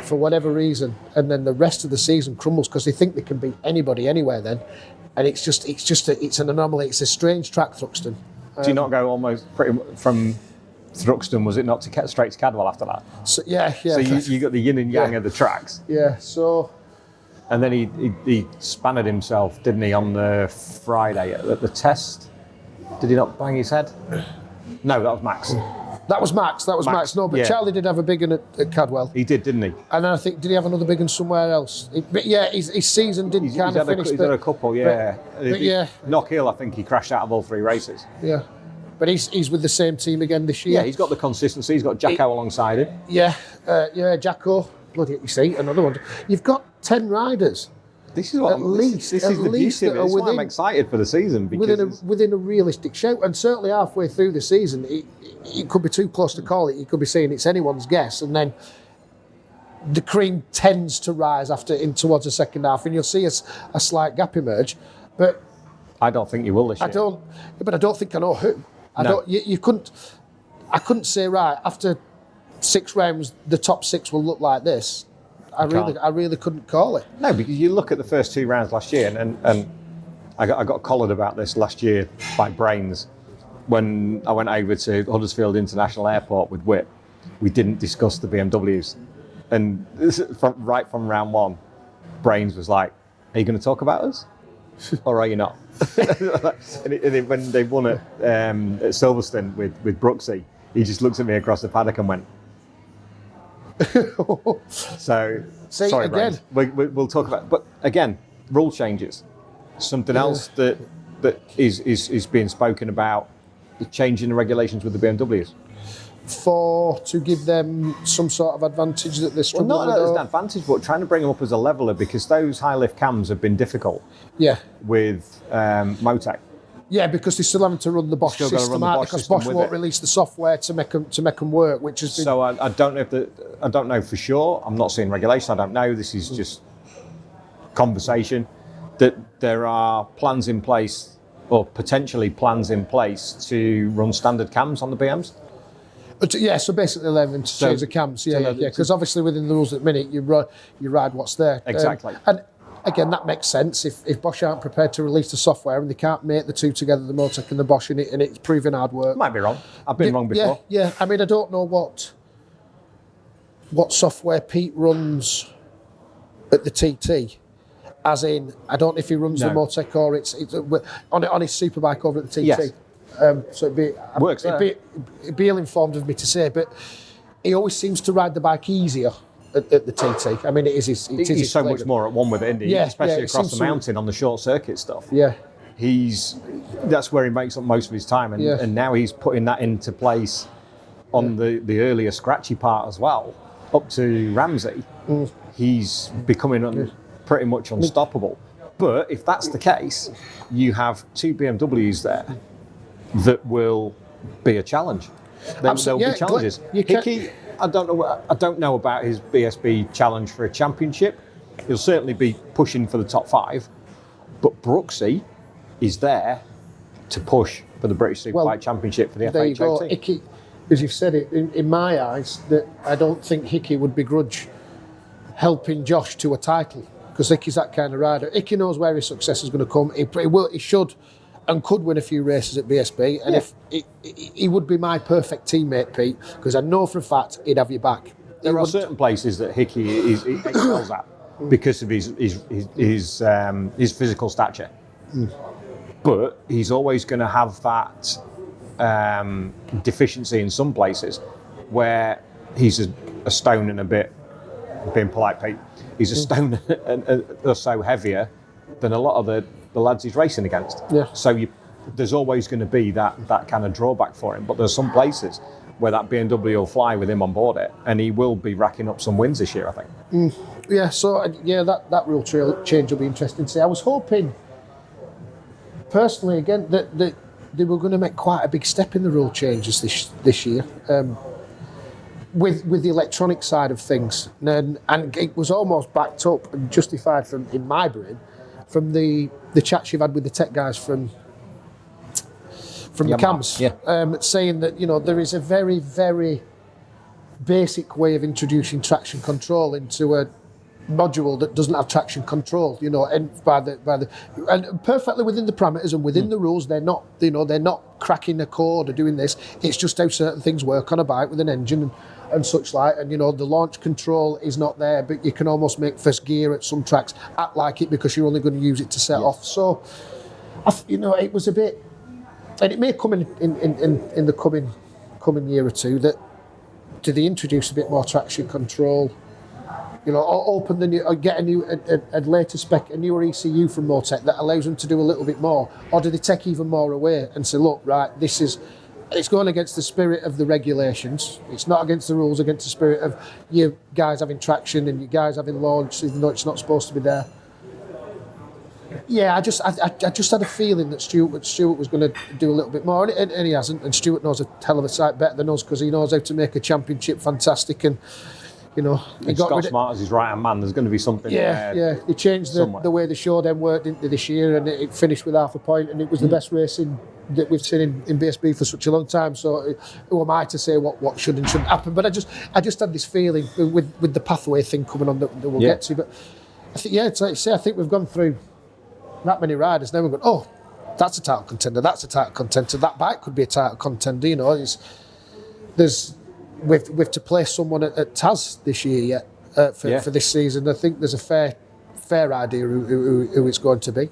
for whatever reason, and then the rest of the season crumbles because they think they can beat anybody anywhere then, and it's an anomaly. It's a strange track, Thruxton. Do you not go almost pretty from Thruxton? Was it not to get straight to Cadwell after that? So yeah. So you got the yin and yang of the tracks. Yeah. So. And then he spanned himself, didn't he, on the Friday at the test? Did he not bang his head? No, that was Max. That was Max. No, but Charlie did have a big one at Cadwell. He did, didn't he? And then I think, did he have another big one somewhere else? But yeah, his season didn't kind of finish. He's had a couple, yeah. But yeah. Knockhill, I think he crashed out of all 3 races. Yeah. But he's with the same team again this year. Yeah, he's got the consistency. He's got Jacko alongside him. Yeah, Jacko. Bloody, you see, another one. You've got 10 riders. This is what this is the beauty of it. This is why I'm excited for the season, because within a realistic shout, and certainly halfway through the season, it could be too close to call it. You could be saying it's anyone's guess, and then the cream tends to rise in towards the second half, and you'll see a slight gap emerge. But I don't think you will this year. But I don't think I know who. I couldn't say right after 6 rounds the top 6 will look like this. I really couldn't call it. No, because you look at the first 2 rounds last year, and I got collared about this last year by Brains when I went over to Huddersfield International Airport with Whip. We didn't discuss the BMWs, and right from round 1, Brains was like, "Are you going to talk about us, or are you not?" and when they won at Silverstone with Brooksy, he just looked at me across the paddock and went. So see, sorry, again. We'll talk about. But again, rule changes. Something else that is being spoken about, changing the regulations with the BMWs. To give them some sort of advantage that they're struggling with. Not as an advantage, but trying to bring them up as a leveler, because those high lift cams have been difficult. Yeah. With Motec. Yeah, because they're still having to run the Bosch system out, because Bosch won't release the software to make them work, which has been. So I don't know I don't know for sure. I'm not seeing regulation. I don't know. This is just conversation. That there are plans in place, or potentially plans in place, to run standard cams on the BMs. Yeah, so basically allowing them to change the cams. Yeah, because obviously within the rules at the minute you ride what's there. Exactly. And again, that makes sense. If Bosch aren't prepared to release the software and they can't make the two together, the Motec and the Bosch, and it's proven hard work. Might be wrong. I've been wrong before. Yeah. I mean, I don't know what software Pete runs at the TT. As in, I don't know if he runs the Motec or it's on his superbike over at the TT. Yes. So it'd be ill-informed of me to say, but he always seems to ride the bike easier at the TT. I mean, he's so much more at one with it, isn't he? Especially across the mountain on the short circuit stuff. Yeah. That's where he makes up most of his time, and now he's putting that into place on the earlier scratchy part as well, up to Ramsey. He's becoming pretty much unstoppable. But if that's the case, you have two BMWs there that will be a challenge. There'll be challenges. Hickey, I don't know about his BSB challenge for a championship. He'll certainly be pushing for the top 5. But Brooksy is there to push for the British Superbike Championship for the there you go. FHOT. Hickey, as you've said it, in my eyes, that I don't think Hickey would begrudge helping Josh to a title, because Hickey's that kind of rider. Hickey knows where his success is going to come. He should and could win a few races at BSB, and if he would be my perfect teammate, Pete, because I know for a fact he'd have your back. There are certain places that Hickey excels at because of his physical stature, but he's always going to have that deficiency in some places where he's a stone and a bit, being polite, Pete, he's a stone or so heavier than a lot of the lads he's racing against. Yeah. So there's always going to be that kind of drawback for him. But there's some places where that BMW will fly with him on board it, and he will be racking up some wins this year, I think. Yeah, so that rule change will be interesting to see. I was hoping, personally, again, that they were going to make quite a big step in the rule changes this year. With the electronic side of things, and it was almost backed up and justified in my brain from the chats you've had with the tech guys from the camps, saying that there is a very, very basic way of introducing traction control into a module that doesn't have traction control, and and perfectly within the parameters and within the rules. They're not cracking a code or doing this. It's just how certain things work on a bike with an engine and such like, and the launch control is not there, but you can almost make first gear at some tracks act like it because you're only going to use it to set off. So, it was a bit, and it may come in the coming year or two, that do they introduce a bit more traction control? Or open the new, or get a later spec, a newer ECU from Motec that allows them to do a little bit more, or do they take even more away and say, look, right, it's going against the spirit of the regulations. It's not against the rules, against the spirit of you guys having traction and you guys having launch, even though it's not supposed to be there. Yeah, I just had a feeling that Stuart was going to do a little bit more, and he hasn't. And Stuart knows a hell of a sight better than us, because he knows how to make a championship fantastic. And he got Scott Smart as his right hand man. There's going to be something. Yeah. They changed the way the showdown worked into this year, and it finished with half a point, and it was the best racing that we've seen in BSB for such a long time. So who am I to say what should and shouldn't happen? But I just had this feeling with the pathway thing coming on that we'll get to. But I think it's like you say, I think we've gone through that many riders. Now we're going, oh, that's a title contender. That's a title contender. That bike could be a title contender. We've to place someone at Taz this year yet for this season. I think there's a fair idea who it's going to be.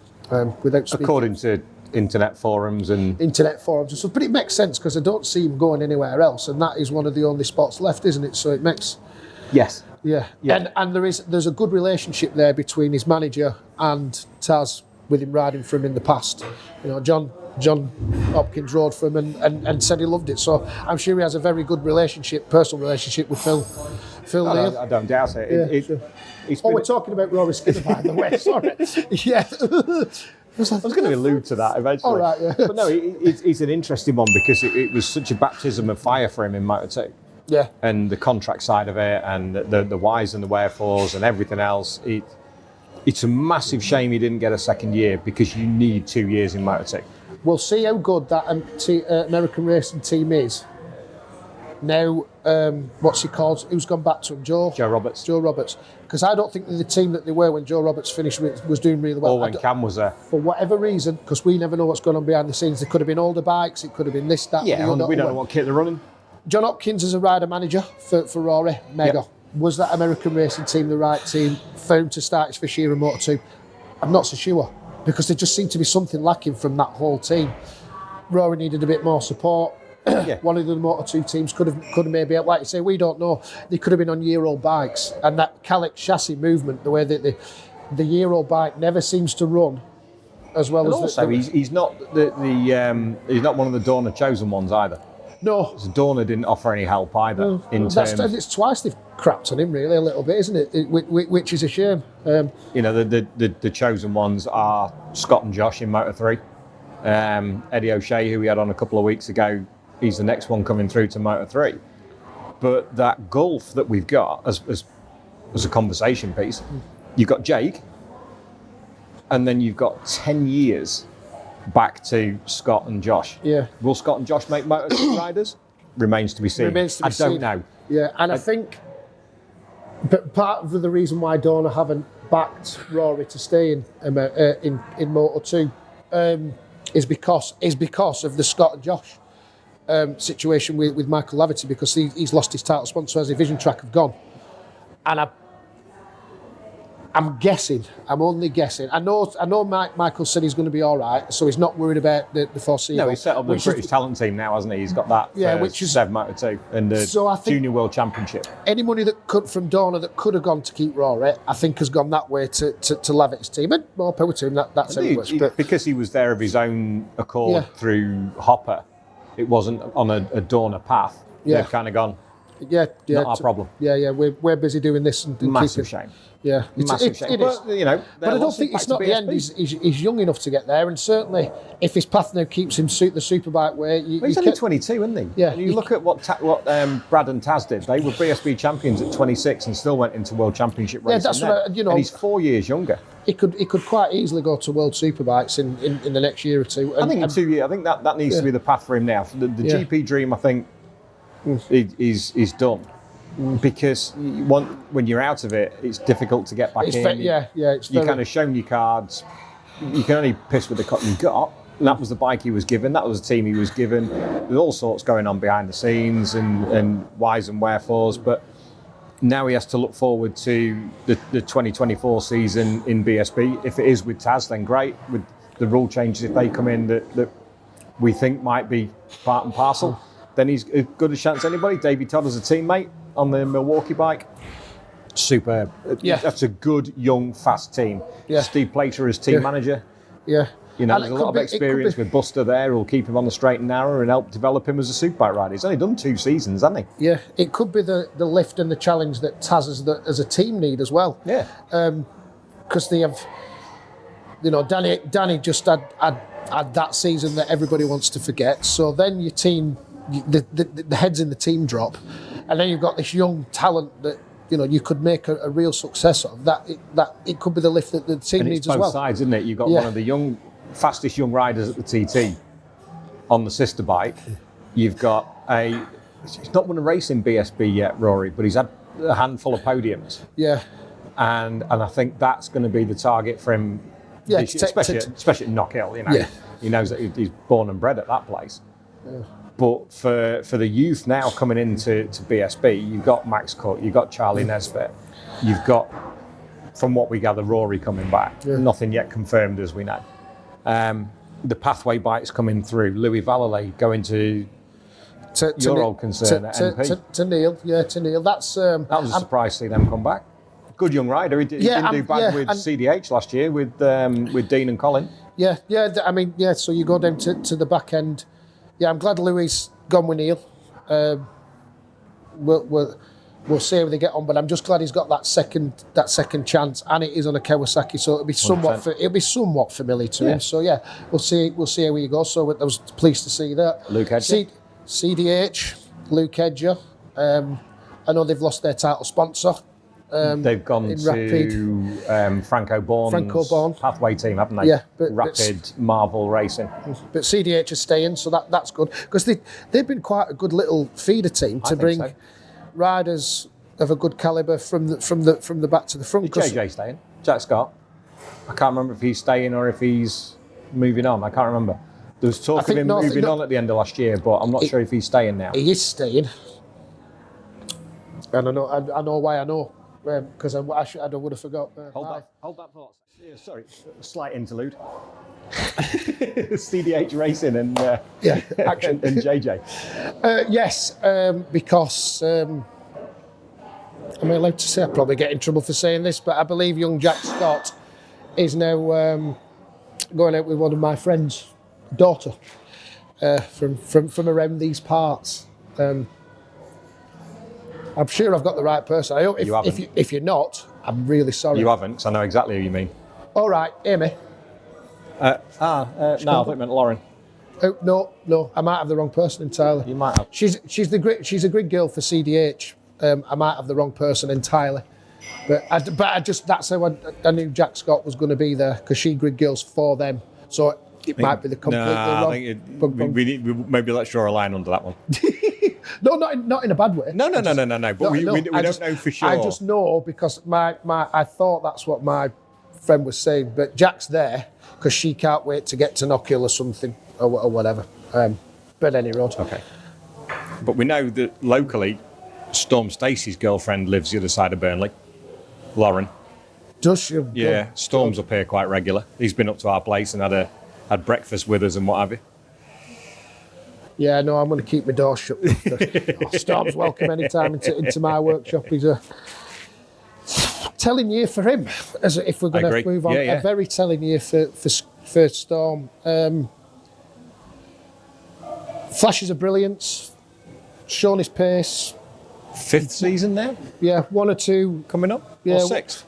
Without speaking. According to internet forums and stuff, but it makes sense because I don't see him going anywhere else, and that is one of the only spots left, isn't it? So it makes and there's a good relationship there between his manager and Taz, with him riding for him in the past. John Hopkins rode for him and said he loved it. So I'm sure he has a very good personal relationship with Phil. I don't doubt it. We're talking about Rory Skinner, by the way. Sorry. Yeah. I was going to allude to that eventually. All right, yeah. But no, it's an interesting one because it was such a baptism of fire for him in Moto2. Yeah. And the contract side of it, and the whys and the wherefores and everything else. It's a massive shame he didn't get a second year, because you need 2 years in Moto2. We'll see how good that American racing team is Now, what's he called? Who's gone back to him? Joe Roberts. Joe Roberts. Because I don't think the team that they were when Joe Roberts finished was doing really well. Or when Cam was there. For whatever reason, because we never know what's going on behind the scenes. There could have been older bikes, it could have been this, that. Yeah, we don't know what kit they're running. John Hopkins is a rider manager for Rory, mega. Yep. Was that American racing team the right team for him to start his first year in Moto2? I'm not so sure, because there just seemed to be something lacking from that whole team. Rory needed a bit more support. Yeah. One of the Moto2 teams could have maybe, like you say, we don't know. They could have been on year-old bikes, and that Calic chassis movement, the way that the year-old bike never seems to run as well. And as also, he's not he's not one of the Dorna chosen ones either. No, so Dorna didn't offer any help either. It's twice they've crapped on him, really, a little bit, isn't it? Which is a shame. The chosen ones are Scott and Josh in Moto3. Eddie O'Shea, who we had on a couple of weeks ago, he's the next one coming through to Moto3. But that gulf that we've got as a conversation piece, you've got Jake, and then you've got 10 years back to Scott and Josh. Yeah. Will Scott and Josh make Moto2 riders? Remains to be seen. I don't know. Yeah, and I think but part of the reason why Dorna haven't backed Rory to stay in Moto2 is because of the Scott and Josh situation with Michael Laverty, because he's lost his title sponsor as Vision Track have gone. And I'm guessing. I'm only guessing. I know Michael said he's going to be all right, so he's not worried about the foreseeable. No, he's set up the British talent team now, hasn't he? He's got that which is Sev Moto2 and the Junior World Championship. Any money that could from Dorna that could have gone to keep Rory, I think has gone that way to Levitt's team. And more power to him, that's how it works. Because he was there of his own accord through HAPPA, it wasn't on a Dorna path. Yeah. They've kind of gone, not our problem. Yeah, we're busy doing this. And massive shame. Yeah, massive shame. But, but I don't think it's not the end. He's young enough to get there, and certainly if his path now keeps him the superbike way. He's only 22, isn't he? Yeah. And you look at what Brad and Taz did. They were BSB champions at 26 and still went into World Championship racing. Yeah, that's what and he's 4 years younger. He could quite easily go to World Superbikes in the next year or two. I think in 2 years. I think that needs to be the path for him now. The GP dream, I think, is done. Because when you're out of it, it's difficult to get back in. You've kind of shown your cards. You can only piss with the cut you got. And that was the bike he was given. That was the team he was given. There's all sorts going on behind the scenes and whys and wherefores. But now he has to look forward to the 2024 season in BSB. If it is with Taz, then great. With the rule changes, if they come in that we think might be part and parcel, then he's as good a chance as anybody. Davey Todd as a teammate on the Milwaukee bike, superb. Yeah. That's a good, young, fast team. Yeah. Steve Plater as team manager. Yeah. There's a lot of experience with Buster there who'll keep him on the straight and narrow and help develop him as a superbike rider. He's only done 2 seasons, hasn't he? Yeah, it could be the lift and the challenge that Taz as a team need as well. Yeah. Because they have, Danny just had that season that everybody wants to forget. So then your team, the heads in the team drop, and then you've got this young talent that you could make a real success of. That it could be the lift that the team needs as well. Both sides, isn't it? You've got one of the fastest young riders at the TT on the sister bike. You've got he's not won a race in BSB yet, Rory, but he's had a handful of podiums. Yeah. And I think that's going to be the target for him. Yeah, especially at Knockhill, Yeah. He knows that he's born and bred at that place. Yeah. But for the youth now coming into BSB, you've got Max Cook, you've got Charlie Nesbitt, you've got, from what we gather, Rory coming back. Yeah. Nothing yet confirmed, as we know. The Pathway bikes coming through. Louis Valalay going to your old concern at MP. To Neil. That's that was a surprise to see them come back. Good young rider. He didn't do bad with CDH last year with Dean and Colin. Yeah. So you go down to the back end. Yeah, I'm glad Louis gone with Neil. We'll see how they get on, but I'm just glad he's got that second chance, and it is on a Kawasaki, so it'll be somewhat familiar to him. So yeah, we'll see how he goes. So I was pleased to see that. Luke Hedger. CDH, Luke Hedger. I know they've lost their title sponsor. They've gone in to Franco Bourne's Pathway team, haven't they? Yeah, Rapid Marvel Racing. But CDH is staying, so that's good because they've been quite a good little feeder team to bring riders of a good calibre from the back to the front. Is JJ staying? Jack Scott? I can't remember if he's staying or if he's moving on. I can't remember. There was talk of him moving on at the end of last year, but I'm not sure if he's staying now. He is staying, and I know why I know. Because I would have forgot. Hold that thought. Yeah, sorry, slight interlude. CDH Racing and action and JJ. Yes, because am I allowed to say? I'll probably get in trouble for saying this, but I believe young Jack Scott is now going out with one of my friends' daughter from around these parts. I'm sure I've got the right person. I hope if you're not, I'm really sorry. You haven't, because I know exactly who you mean. All right, Amy. No, I thought you meant Lauren. Oh, no, I might have the wrong person entirely. You might have. She's a grid girl for CDH. I might have the wrong person entirely. But that's how I knew Jack Scott was going to be there, because she grid girls for them. So it might be the completely wrong. I think maybe let's draw a line under that one. No, not in a bad way. No. But we don't know for sure. I just know because I thought that's what my friend was saying. But Jack's there because she can't wait to get to Knockhill or something or whatever. But any road. Okay. But we know that locally, Storm Stacey's girlfriend lives the other side of Burnley. Lauren. Does she? Yeah, Storm's up here quite regular. He's been up to our place and had breakfast with us and what have you. Yeah, no, I'm going to keep my door shut. Storm's welcome anytime into my workshop. He's a telling year for him, as if we're going to move on. Yeah. A very telling year for Storm. Flashes of brilliance, shown his pace. 5th season now? Yeah, 1 or 2 coming up. Yeah, or 6th.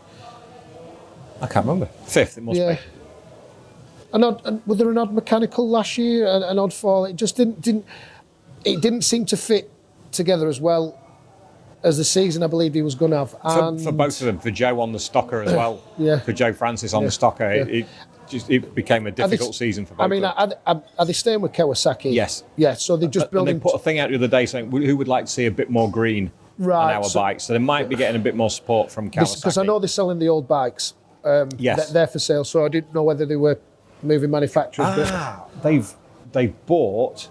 I can't remember. 5th, it must be. Was there an odd mechanical last year? An odd fall? It just didn't seem to fit together as well as the season I believe he was going to have. For both of them, for Joe on the stocker as well. For Joe Francis on the stocker, it became a difficult season for both. I mean, are they staying with Kawasaki? Yes. Yeah. So they're just building. And they put a thing out the other day saying who would like to see a bit more green on our bikes. So they might be getting a bit more support from Kawasaki. Because I know they're selling the old bikes. Yes. They're for sale. So I didn't know whether they were moving manufacturers. They've bought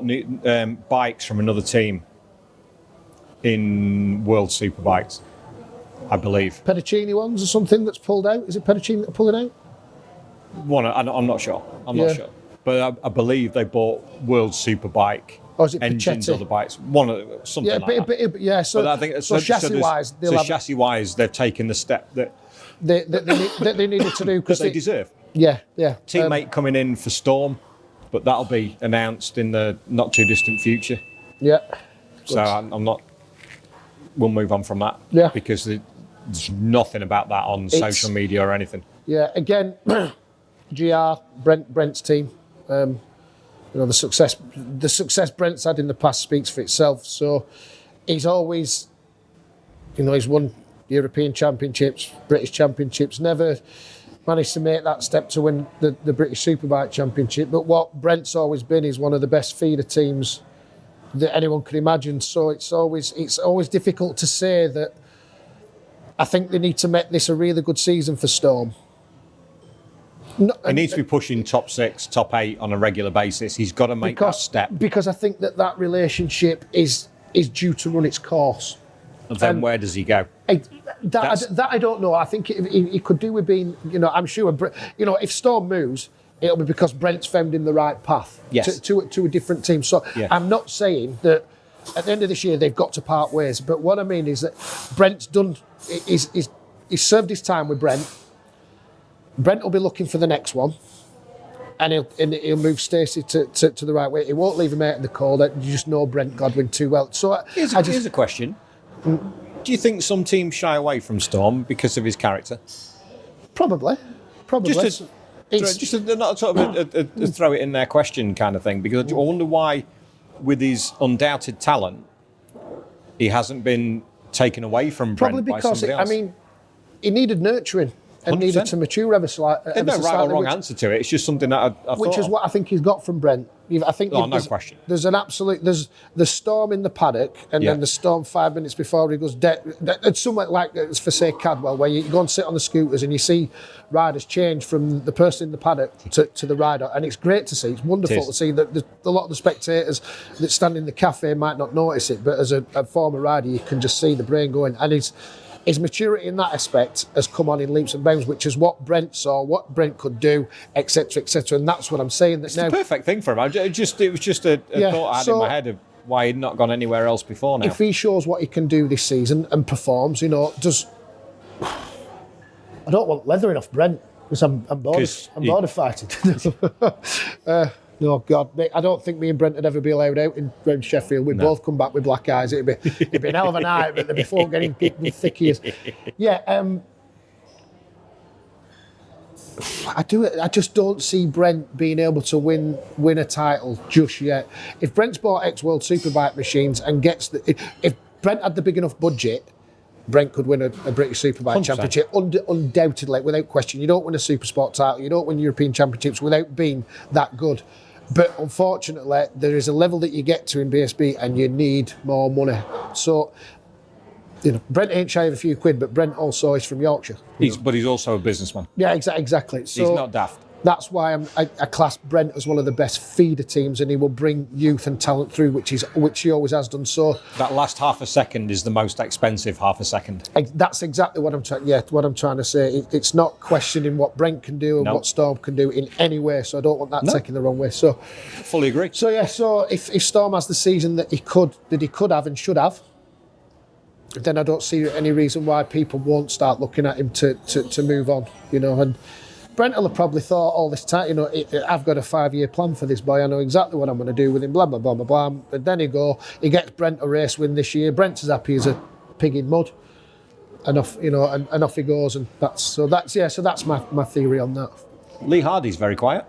new bikes from another team in World Superbikes, I believe. Pedicini ones or something that's pulled out? Is it Pedicini that pulled it out? I'm not sure. Not sure. But I believe they bought World Superbike engines or the bikes. Something like that. So I think chassis-wise, they've taken the step that they needed to do because they deserve. Yeah. Teammate coming in for Storm, but that'll be announced in the not too distant future. Yeah. So I'm not. We'll move on from that. Yeah. Because there's nothing about that on social media or anything. Yeah. Again, GR Brent's team. The success Brent's had in the past speaks for itself. So he's always, he's won European Championships, British Championships, never managed to make that step to win the British Superbike Championship. But what Brent's always been is one of the best feeder teams that anyone could imagine. So it's always difficult to say that. I think they need to make this a really good season for Storm. He needs to be pushing top 6, top 8 on a regular basis. He's got to make that step. Because I think that relationship is due to run its course. And then where does he go? That I don't know. I think he could do with being, I'm sure, if Storm moves, it'll be because Brent's found him the right path to a different team. So I'm not saying that at the end of this year they've got to part ways. But what I mean is that Brent's done, he's served his time with Brent. Brent will be looking for the next one, and he'll move Stacey to the right way. He won't leave him out in the cold. You just know Brent Godwin too well. So here's a question: do you think some teams shy away from Storm because of his character? Probably. Just not sort of a throw it in there question kind of thing, because I wonder why, with his undoubted talent, he hasn't been taken away from Probably Brent by because, somebody else. I mean, he needed nurturing and 100%. needed to mature ever so There's no right or wrong answer to it. It's just something that I which thought is of. what I think he's got from Brent. I think Oh, no question. There's an absolute. There's the storm in the paddock, and Yeah. then the storm 5 minutes before he goes dead. It's somewhat like it's for say Cadwell, where you go and sit on the scooters and you see riders change from the person in the paddock to the rider, and it's great to see. It's wonderful It is. to see that a lot of the spectators that stand in the cafe might not notice it, but as a former rider, you can just see the brain going. And his maturity in that aspect has come on in leaps and bounds, which is what Brent saw, what Brent could do, etc., etc. And that's what I'm saying. That It's now, the perfect thing for him. It was just a thought I had in my head of why he'd not gone anywhere else before now. if he shows what he can do this season and performs, I don't want leathering off Brent because I'm bored. I'm bored of fighting. No, God, mate, I don't think me and Brent would ever be allowed out in round Sheffield. We'd both come back with black eyes. It'd be an hell of a night, but before getting thick ears. Yeah, I just don't see Brent being able to win a title just yet. If Brent's bought ex-World Superbike machines and gets if Brent had the big enough budget, Brent could win a British Superbike 100%. Championship, undoubtedly, without question. You don't win a Supersport title, you don't win European Championships without being that good. But unfortunately, there is a level that you get to in BSB and you need more money. So, Brent ain't shy of a few quid, but Brent also is from Yorkshire. But he's also a businessman. Yeah, exactly. So He's not daft. That's why I class Brent as one of the best feeder teams, and he will bring youth and talent through, which he always has done. So That last half a second is the most expensive half a second. that's exactly what I'm trying. Yeah, what I'm trying to say. It's not questioning what Brent can do and No. what Storm can do in any way. So I don't want that taken the wrong way. So Fully agree. So if Storm has the season that he could have and should have, then I don't see any reason why people won't start looking at him to move on. And Brent will have probably thought all this time, I've got a 5-year plan for this boy. I know exactly what I'm going to do with him, blah, blah, blah, blah, blah. And then he gets Brent a race win this year. Brent's as happy as a pig in mud. And off, and off he goes. And that's my theory on that. Lee Hardy's very quiet,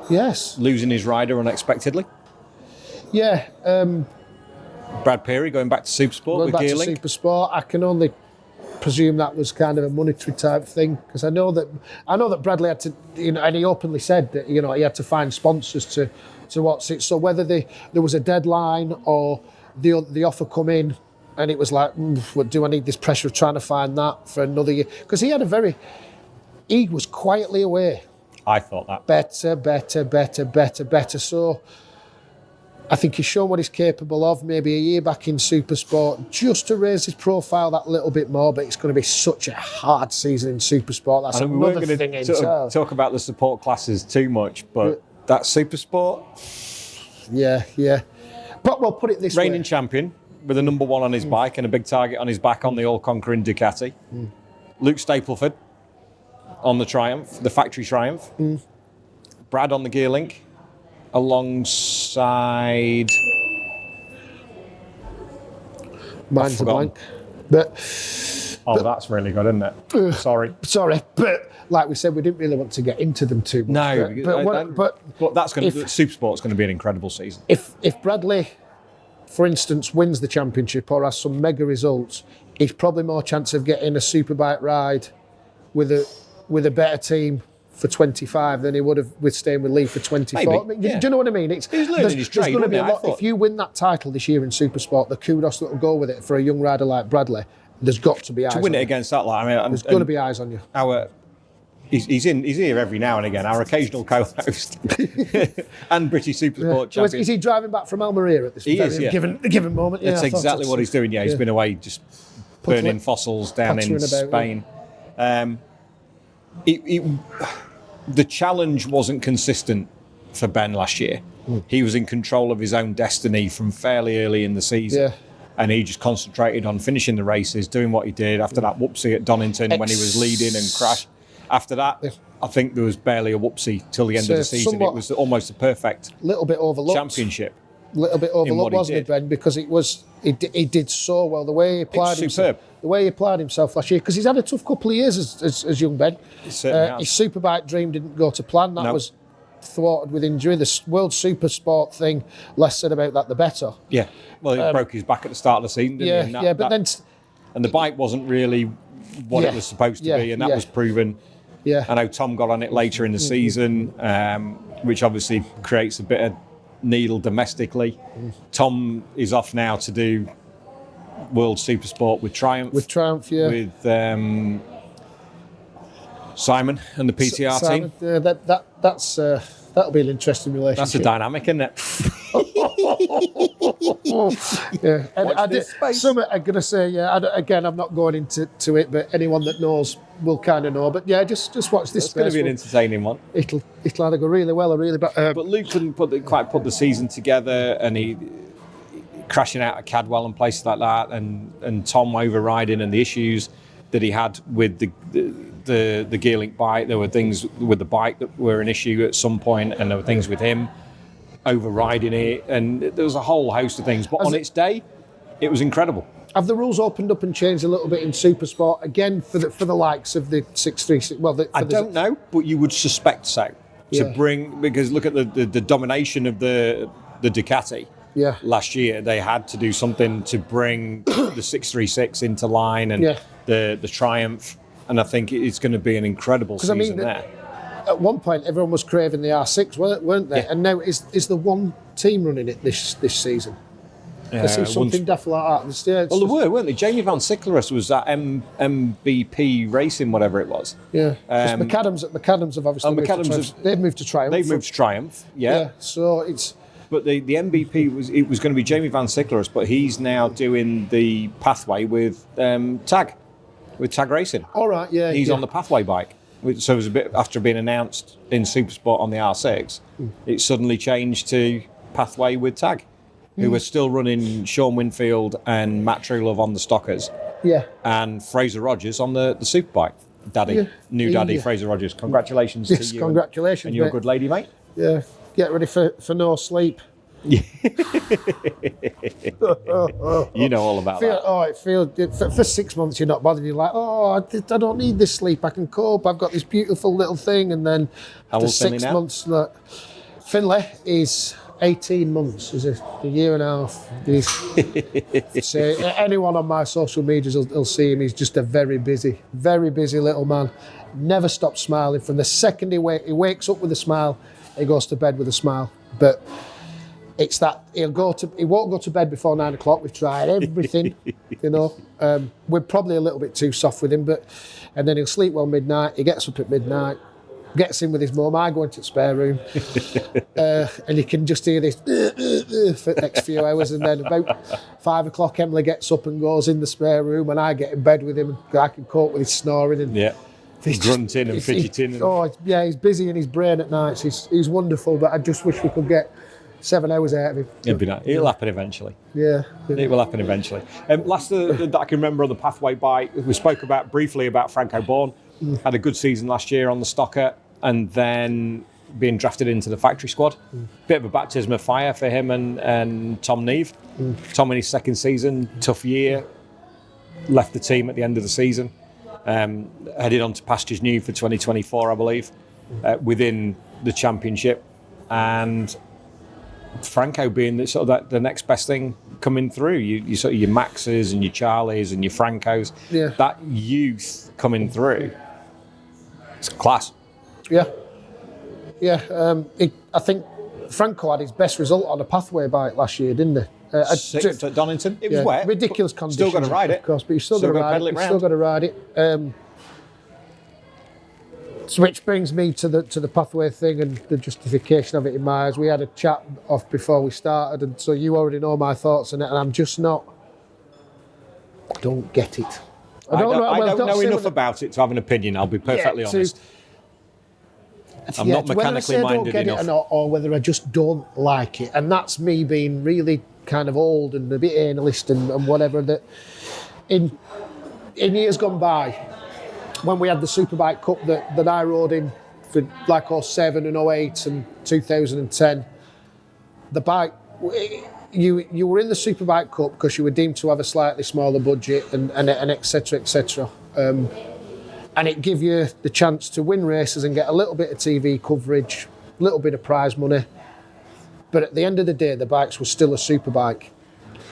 Yes. losing his rider unexpectedly. Yeah. Brad Peary going back to Supersport Going with back to Gearlink. Supersport, I can only presume that was kind of a monetary type thing, because I know that Bradley had to, and he openly said that he had to find sponsors to what's it. So whether there was a deadline or the offer come in, and it was like, what do I need this pressure of trying to find that for another year? Because he was quietly away. I thought that. Better. So I think he's shown what he's capable of, maybe a year back in Supersport, just to raise his profile that little bit more, but it's going to be such a hard season in Supersport. That's And we weren't another going thing to in talk about the support classes too much, but that Supersport, Yeah. But we'll put it this reigning way. champion with a number 1 on his bike and a big target on his back on the all-conquering Ducati. Luke Stapleford on the Triumph, the factory Triumph. Brad on the Gearlink, alongside... Mine's a forgotten. blank. But that's really good, isn't it? Sorry, but like we said, we didn't really want to get into them too much. No, but that's going to Supersport's going to be an incredible season. If Bradley, for instance, wins the championship or has some mega results, he's probably more chance of getting a Superbike ride with a better team for 25 than he would have with staying with Lee for 24. Maybe, Do you know what I mean? He's learning his trade, going to be a wasn't he? I lot. thought. If you win that title this year in Supersport, the kudos that will go with it for a young rider like Bradley, there's got to be eyes To win on it you. against that, There's going to be eyes on you. He's here every now and again. Our occasional co-host and British Supersport So champion. is he driving back from Almeria at this given moment? Yeah, That's I thought exactly what he's doing. Yeah, he's been away just burning Puttering fossils down in about, Spain. The challenge wasn't consistent for Ben last year. He was in control of his own destiny from fairly early in the season. Yeah. And he just concentrated on finishing the races, doing what he did. After that whoopsie at Donington when he was leading and crashed. After that, I think there was barely a whoopsie till the end of the season. It was almost a perfect little bit overlooked. championship. Little bit overlooked, wasn't it, Ben? Because he did so well. The way he applied himself, last year, because he's had a tough couple of years as young Ben. He certainly has. His Superbike dream didn't go to plan. That No. was thwarted with injury. The World Super Sport thing, less said about that, the better. Yeah. Well, he broke his back at the start of the season, didn't he? And the bike wasn't really what it was supposed to be, and that was proven. Yeah. I know Tom got on it later in the season, which obviously creates a bit of needle domestically. Tom is off now to do World Super Sport with Triumph. With Triumph, yeah. With Simon and the PTR team. That'll be an interesting relationship. That's a dynamic, isn't it? Yeah. And I'm going to say, I'm not going into it, but anyone that knows will kind of know. But yeah, just watch this. It's going to be an entertaining one. It'll either go really well or really bad. But Luke couldn't quite put the season together, and he crashing out at Cadwell and places like that, and Tom overriding and the issues that he had with the Gearlink bike. There were things with the bike that were an issue at some point, and there were things with him overriding it, and there was a whole host of things. But on its day, it was incredible. Have the rules opened up and changed a little bit in Super Sport again for the likes of the 636? Well, I don't know, but you would suspect so. To bring, because look at the domination of the Ducati. Yeah. Last year, they had to do something to bring the 636 into line and the Triumph, and I think it's going to be an incredible season there. At one point, everyone was craving the R6, weren't they? Yeah. And now is the one team running it this season? I see something daft like that. Well, there were, weren't they? Jamie Van Sicklerus was at MBP Racing, whatever it was. Yeah. McAdams have obviously moved to Triumph. They've moved to Triumph. They've moved to Triumph, yeah. So it's... But the MVP was going to be Jamie Van Sicklerus, but he's now doing the Pathway with Tag Racing. All right, yeah. He's on the Pathway bike. So it was a bit after being announced in Supersport on the R6, it suddenly changed to Pathway with Tag, who are still running Sean Winfield and Matt Truelove on the Stockers. Yeah. And Fraser Rogers on the Superbike. New daddy, Fraser Rogers. Congratulations to you. Congratulations. And you're a good lady, mate. Yeah. Get ready for no sleep. You know all about that. For 6 months you're not bothered. You're like, I don't need this sleep. I can cope. I've got this beautiful little thing. And then after 6 months, Finlay is 18 months. Is a year and a half. So anyone on my social medias will see him. He's just a very busy little man. Never stops smiling. From the second he wakes up with a smile, he goes to bed with a smile. But it's that he won't go to bed before 9 o'clock. We've tried everything, We're probably a little bit too soft with him, and then he'll sleep well midnight. He gets up at midnight, gets in with his mum. I go into the spare room, and you can just hear this for the next few hours. And then about 5 o'clock, Emily gets up and goes in the spare room, and I get in bed with him, and I can cope with his snoring and grunting and fidgeting. He's busy in his brain at night. He's wonderful, but I just wish we could get 7 hours out of him. It'll happen eventually. Yeah. It will happen eventually. Last that I can remember on the Pathway bike, we spoke briefly about Franco Bourne. Had a good season last year on the Stocker, and then being drafted into the factory squad. Bit of a baptism of fire for him and Tom Neve. Tom in his second season, tough year. Left the team at the end of the season. Headed on to Pastures New for 2024, I believe, within the championship. And Franco being the next best thing coming through. You sort of your Maxes and your Charlies and your Francos. Yeah. That youth coming through. It's class. Yeah. Yeah. I think Franco had his best result on a Pathway bike last year, didn't he? Sixth at Donington. It was wet. Ridiculous conditions. Still got to ride it. Of course, but you've still got to ride it. So which brings me to the Pathway thing and the justification of it in my eyes. We had a chat off before we started, and so you already know my thoughts on it, and I'm just not. I don't get it. I don't know enough about it to have an opinion. I'll be perfectly honest. I'm not mechanically minded enough. Or whether I just don't like it, and that's me being really kind of old and a bit analyst and whatever. That in years gone by, when we had the Superbike Cup that I rode in for like 07 and 08 and 2010, the bike, you were in the Superbike Cup because you were deemed to have a slightly smaller budget and et cetera, et cetera. And it gave you the chance to win races and get a little bit of TV coverage little bit of prize money. But at the end of the day, the bikes were still a superbike.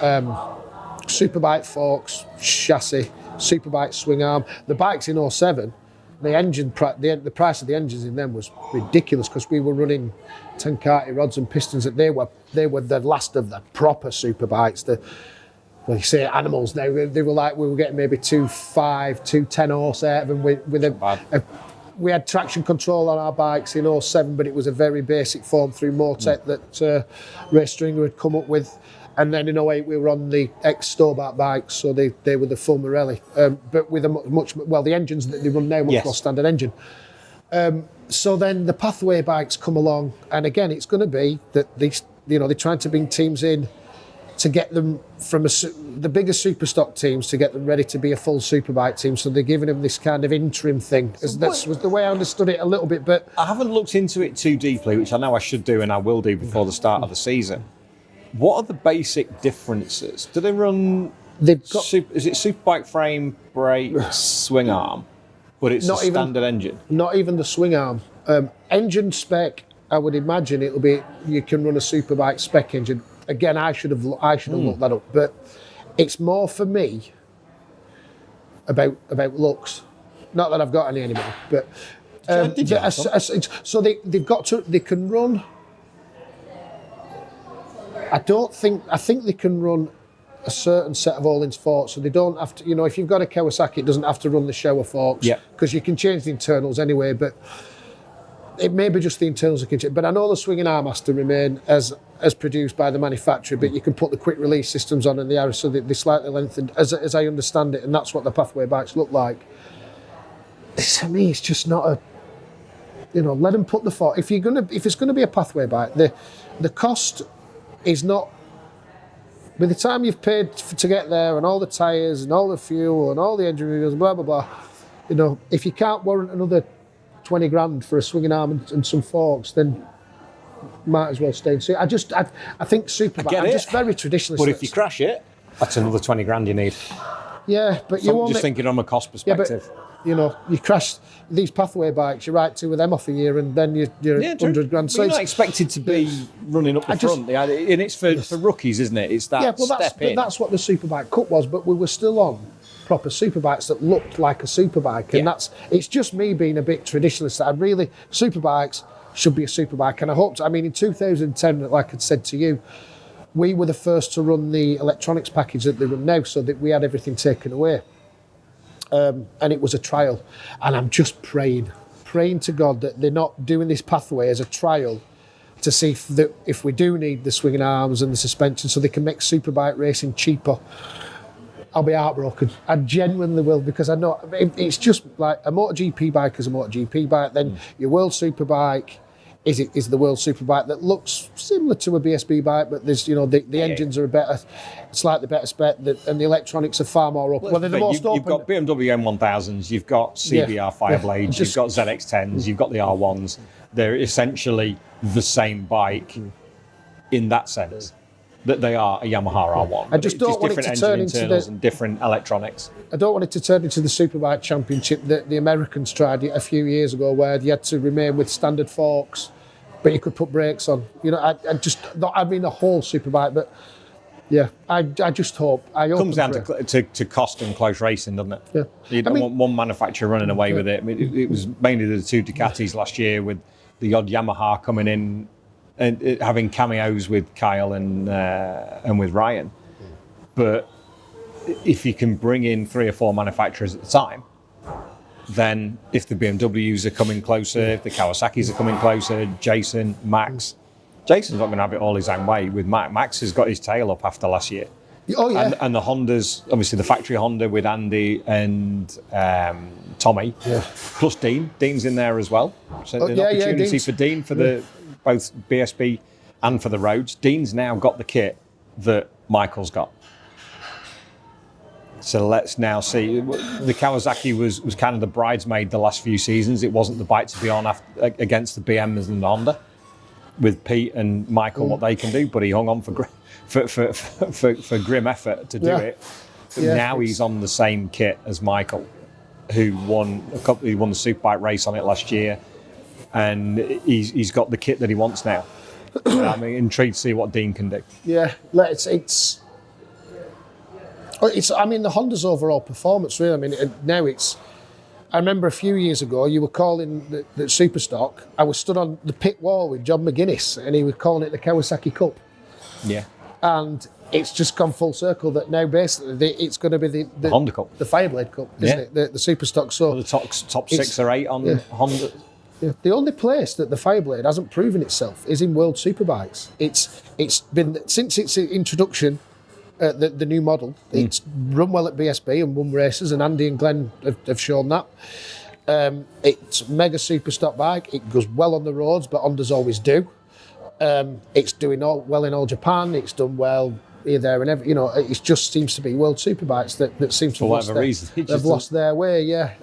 Superbike forks, chassis, superbike swing arm. The bikes in 07, the price of the engines in them was ridiculous because we were running Tenkate rods and pistons. That they were the last of the proper superbikes. Well, you say animals now. They were like we were getting maybe 2.5, 2.10 horse out of them we had traction control on our bikes in 07, but it was a very basic form through Motec that Ray Stringer had come up with. And then in 08 we were on the ex-Stobart bikes, so they were the full Morelli, but with a the engines that they run now much more standard engine. So then the pathway bikes come along, and again it's going to be that they're trying to bring teams in to get them from the bigger super stock teams to get them ready to be a full superbike team. So they're giving them this kind of interim thing. That was the way I understood it a little bit, but I haven't looked into it too deeply, which I know I should do and I will do before the start of the season. What are the basic differences? Do they run? They've got. Is it superbike frame, brakes, swing arm, but it's not a standard engine? Not even the swing arm. Engine spec. I would imagine it'll be. You can run a superbike spec engine. Again, I should have looked that up, but it's more for me about looks. Not that I've got any anymore, but so they can run. I think they can run a certain set of all-in forks, so they don't have to. If you've got a Kawasaki, it doesn't have to run the shower forks because you can change the internals anyway. But it may be just the internals that can change. But I know the swinging arm has to remain as produced by the manufacturer, but you can put the quick release systems on and they are so they're slightly lengthened, as I understand it, and that's what the pathway bikes look like. To me, it's just not a. Let them put the fork. If it's gonna be a pathway bike, the cost is not. By the time you've paid to get there and all the tyres and all the fuel and all the engine reviews and blah blah blah, if you can't warrant another 20 grand for a swinging arm and some forks, then might as well stay. So I think superbike. I'm just very traditionalist. But if you crash it, that's another 20 grand you need. Yeah, but so I'm just thinking from a cost perspective. Yeah, but, you crash these pathway bikes. You write 2 of them off a year, and then you're 100 grand. So you're not expected to be running up the front, and it's for rookies, isn't it? It's that step in. That's what the Superbike Cup was. But we were still on proper superbikes that looked like a superbike, and it's just me being a bit traditionalist. That superbikes should be a superbike, and I hope. In 2010, like I said to you, we were the first to run the electronics package that they run now, so that we had everything taken away. And it was a trial, and I'm just praying to God that they're not doing this pathway as a trial to see if we do need the swinging arms and the suspension, so they can make superbike racing cheaper. I'll be heartbroken. I genuinely will, because I know it's just like a MotoGP bike is a MotoGP bike. Then your World Superbike is the World Superbike that looks similar to a BSB bike, but there's the engines are slightly better spec, and the electronics are far more open. They're the most open. You've got BMW M1000s, you've got CBR Fireblades, you've got ZX10s, you've got the R1s. They're essentially the same bike in that sense. That they are a Yamaha R1. I just don't want it to turn into and different electronics. I don't want it to turn into the Superbike Championship that the Americans tried a few years ago, where you had to remain with standard forks, but you could put brakes on. I mean the whole Superbike, but yeah, I just hope. It comes down to cost and close racing, doesn't it? Yeah. You don't want one manufacturer running away with it. It was mainly the 2 Ducatis last year, with the odd Yamaha coming in and having cameos with Kyle and with Ryan. But if you can bring in 3 or 4 manufacturers at the time, then if the BMWs are coming closer, if the Kawasaki's are coming closer, Jason, Max. Jason's not going to have it all his own way with Max. Max has got his tail up after last year. Oh, yeah. And the Hondas, obviously the factory Honda with Andy and Tommy, plus Dean. Dean's in there as well. So an opportunity for Dean for both BSB and for the roads. Dean's now got the kit that Michael's got. So let's now see. The Kawasaki was kind of the bridesmaid the last few seasons. It wasn't the bike to be on against the BMs and the Honda, with Pete and Michael what they can do, but he hung on for grim effort to do it. But now he's on the same kit as Michael, who won the Superbike race on it last year, and he's got the kit that he wants now. I'm intrigued to see what Dean can do. Yeah, it's. I mean, the Honda's overall performance, really. I mean, now it's. I remember a few years ago, you were calling the Superstock. I was stood on the pit wall with John McGuinness, and he was calling it the Kawasaki Cup. Yeah. And it's just gone full circle that now basically it's going to be the Honda Cup, the Fireblade Cup, isn't it? The Superstock. So well, the top 6 or 8 on Honda. Yeah. The only place that the Fireblade hasn't proven itself is in World Superbikes. It's been since its introduction. The new model, it's run well at BSB and won races, and Andy and Glenn have shown that. It's mega super stock bike. It goes well on the roads, but Hondas always do. It's doing well in all Japan. It's done well here, there, and ever. It just seems to be World Superbikes that seems to have lost their way. Yeah.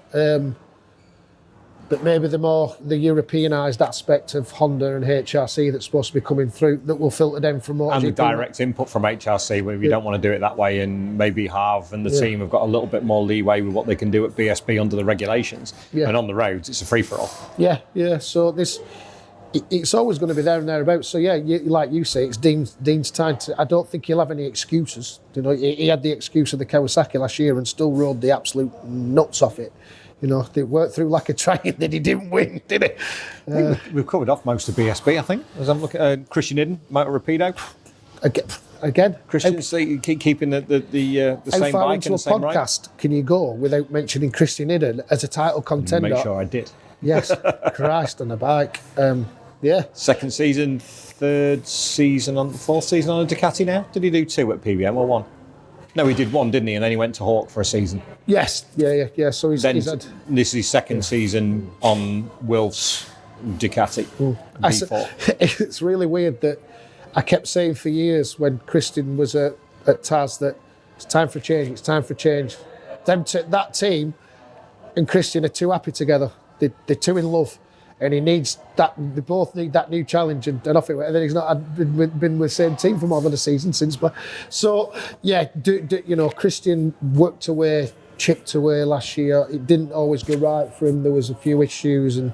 But maybe the Europeanised aspect of Honda and HRC that's supposed to be coming through that will filter down from MotoGP. And the direct input from HRC, where we don't want to do it that way, and maybe Harv and the team have got a little bit more leeway with what they can do at BSB under the regulations. Yeah. And on the roads, it's a free-for-all. Yeah. So it's always going to be there and thereabouts. So yeah, like you say, it's Dean's time to. I don't think he'll have any excuses. He had the excuse of the Kawasaki last year and still rode the absolute nuts off it. They worked through like a train that he didn't win, did he? I think we've covered off most of BSB, I think. As I'm looking at Christian Hidden, Motor Rapido. Again, Christian, keeping the same bike and the same ride. How far into a podcast can you go without mentioning Christian Hidden as a title contender? Make sure I did. Yes, Christ on the bike. Yeah. Second season, fourth season on a Ducati now. Did he do 2 at PBM or 1? No, he did 1, didn't he? And then he went to Hawk for a season. Yes, yeah. So he's had... This is his second season on Wilf's Ducati. It's really weird that I kept saying for years when Christian was at Taz that it's time for a change. That team and Christian are too happy together. They're too in love. And he needs that. They both need that new challenge, and off it went. And then he's not been with the same team for more than a season since. But so yeah, Christian worked away, chipped away last year. It didn't always go right for him. There was a few issues and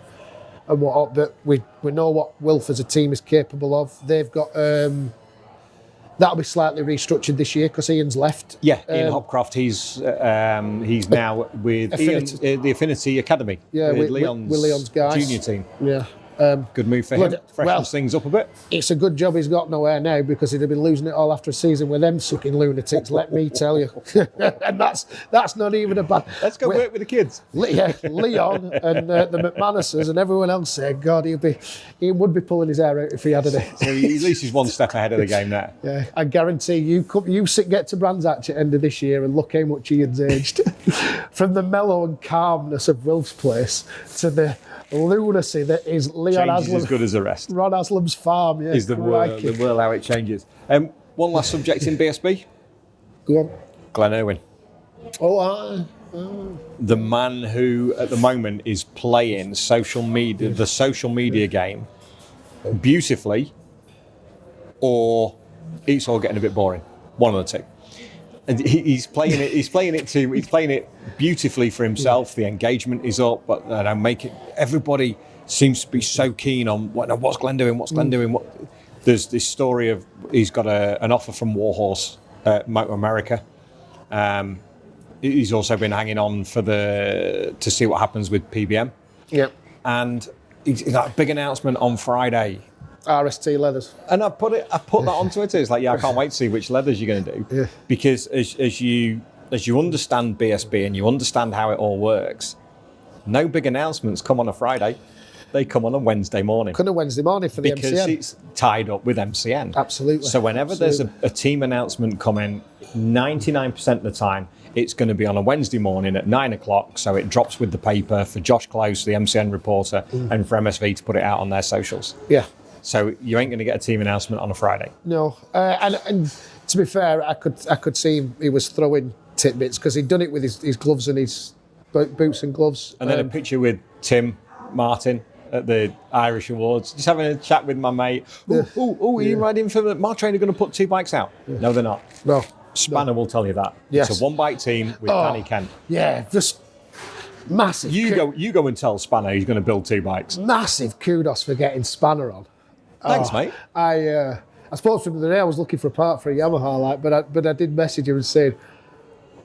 whatnot. But we know what Wilf as a team is capable of. They've got. That'll be slightly restructured this year because Ian's left. Yeah, Ian Hopcroft. He's now with the Affinity Academy. Yeah, with Leon's guys. Junior team. Yeah. Good move for him. Freshens things up a bit. It's a good job he's got nowhere now because he'd have been losing it all after a season with them sucking lunatics, let me tell you. And that's not even a bad... Let's go work with the kids. Yeah, Leon and the McManuses and everyone else said, God, he would be pulling his hair out if he had it. So at least he's one step ahead of the game now. Yeah, I guarantee you get to Brands Hatch at the end of this year and look how much Ian's aged. From the mellow and calmness of Wilf's place to the lunacy that is Leon Changes Haslam. as good as the rest. Ron Haslam's farm, yeah. Is the world how it changes. One last subject in BSB. Go on. Glenn Irwin. Oh. The man who at the moment is playing the social media game beautifully, or it's all getting a bit boring. One of the two. And he's playing it beautifully for himself. The engagement is up, but everybody seems to be so keen on what's Glenn doing. There's this story of he's got an offer from Warhorse at Moto America. He's also been hanging on to see what happens with PBM. Yeah, and he's got a big announcement on Friday. RST leathers. And I put that on Twitter. It's like, I can't wait to see which leathers you're going to do. Yeah. Because as you understand BSB and you understand how it all works, no big announcements come on a Friday. They come on a Wednesday morning. Come on a Wednesday morning for the MCN. Because it's tied up with MCN. Absolutely. So whenever there's a team announcement coming, 99% of the time, it's going to be on a Wednesday morning at 9 o'clock. So it drops with the paper for Josh Close, the MCN reporter, and for MSV to put it out on their socials. Yeah. So you ain't going to get a team announcement on a Friday. No, and to be fair, I could see he was throwing tidbits because he'd done it with his gloves and his boots and gloves. And then a picture with Tim Martin at the Irish Awards, just having a chat with my mate. Are you riding for Mark Trainer going to put 2 bikes out? Yeah. No, they're not. No. Spanner will tell you that. Yes. It's a 1-bike team with Danny Kent. Yeah, just Massive. You go and tell Spanner he's going to build 2 bikes. Massive kudos for getting Spanner on. Thanks, mate. I spoke to him the other day. I was looking for a part for a Yamaha, but I did message him and say,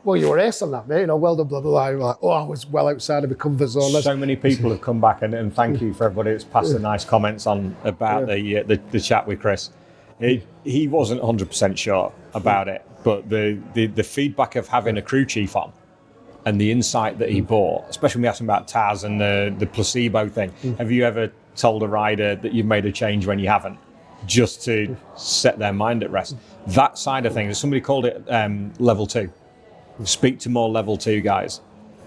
well, you were ace on that, mate. Well done, blah, blah, blah. Like, I was well outside of my comfort zone. So many people have come back and thank you for everybody that's passed the nice comments on about the chat with Chris. He wasn't 100% sure about it, but the feedback of having a crew chief on and the insight that he brought, especially when we asked him about Taz and the placebo thing. Have you ever told a rider that you've made a change when you haven't, just to set their mind at rest? That side of things, somebody called it level 2. Speak to more level 2 guys.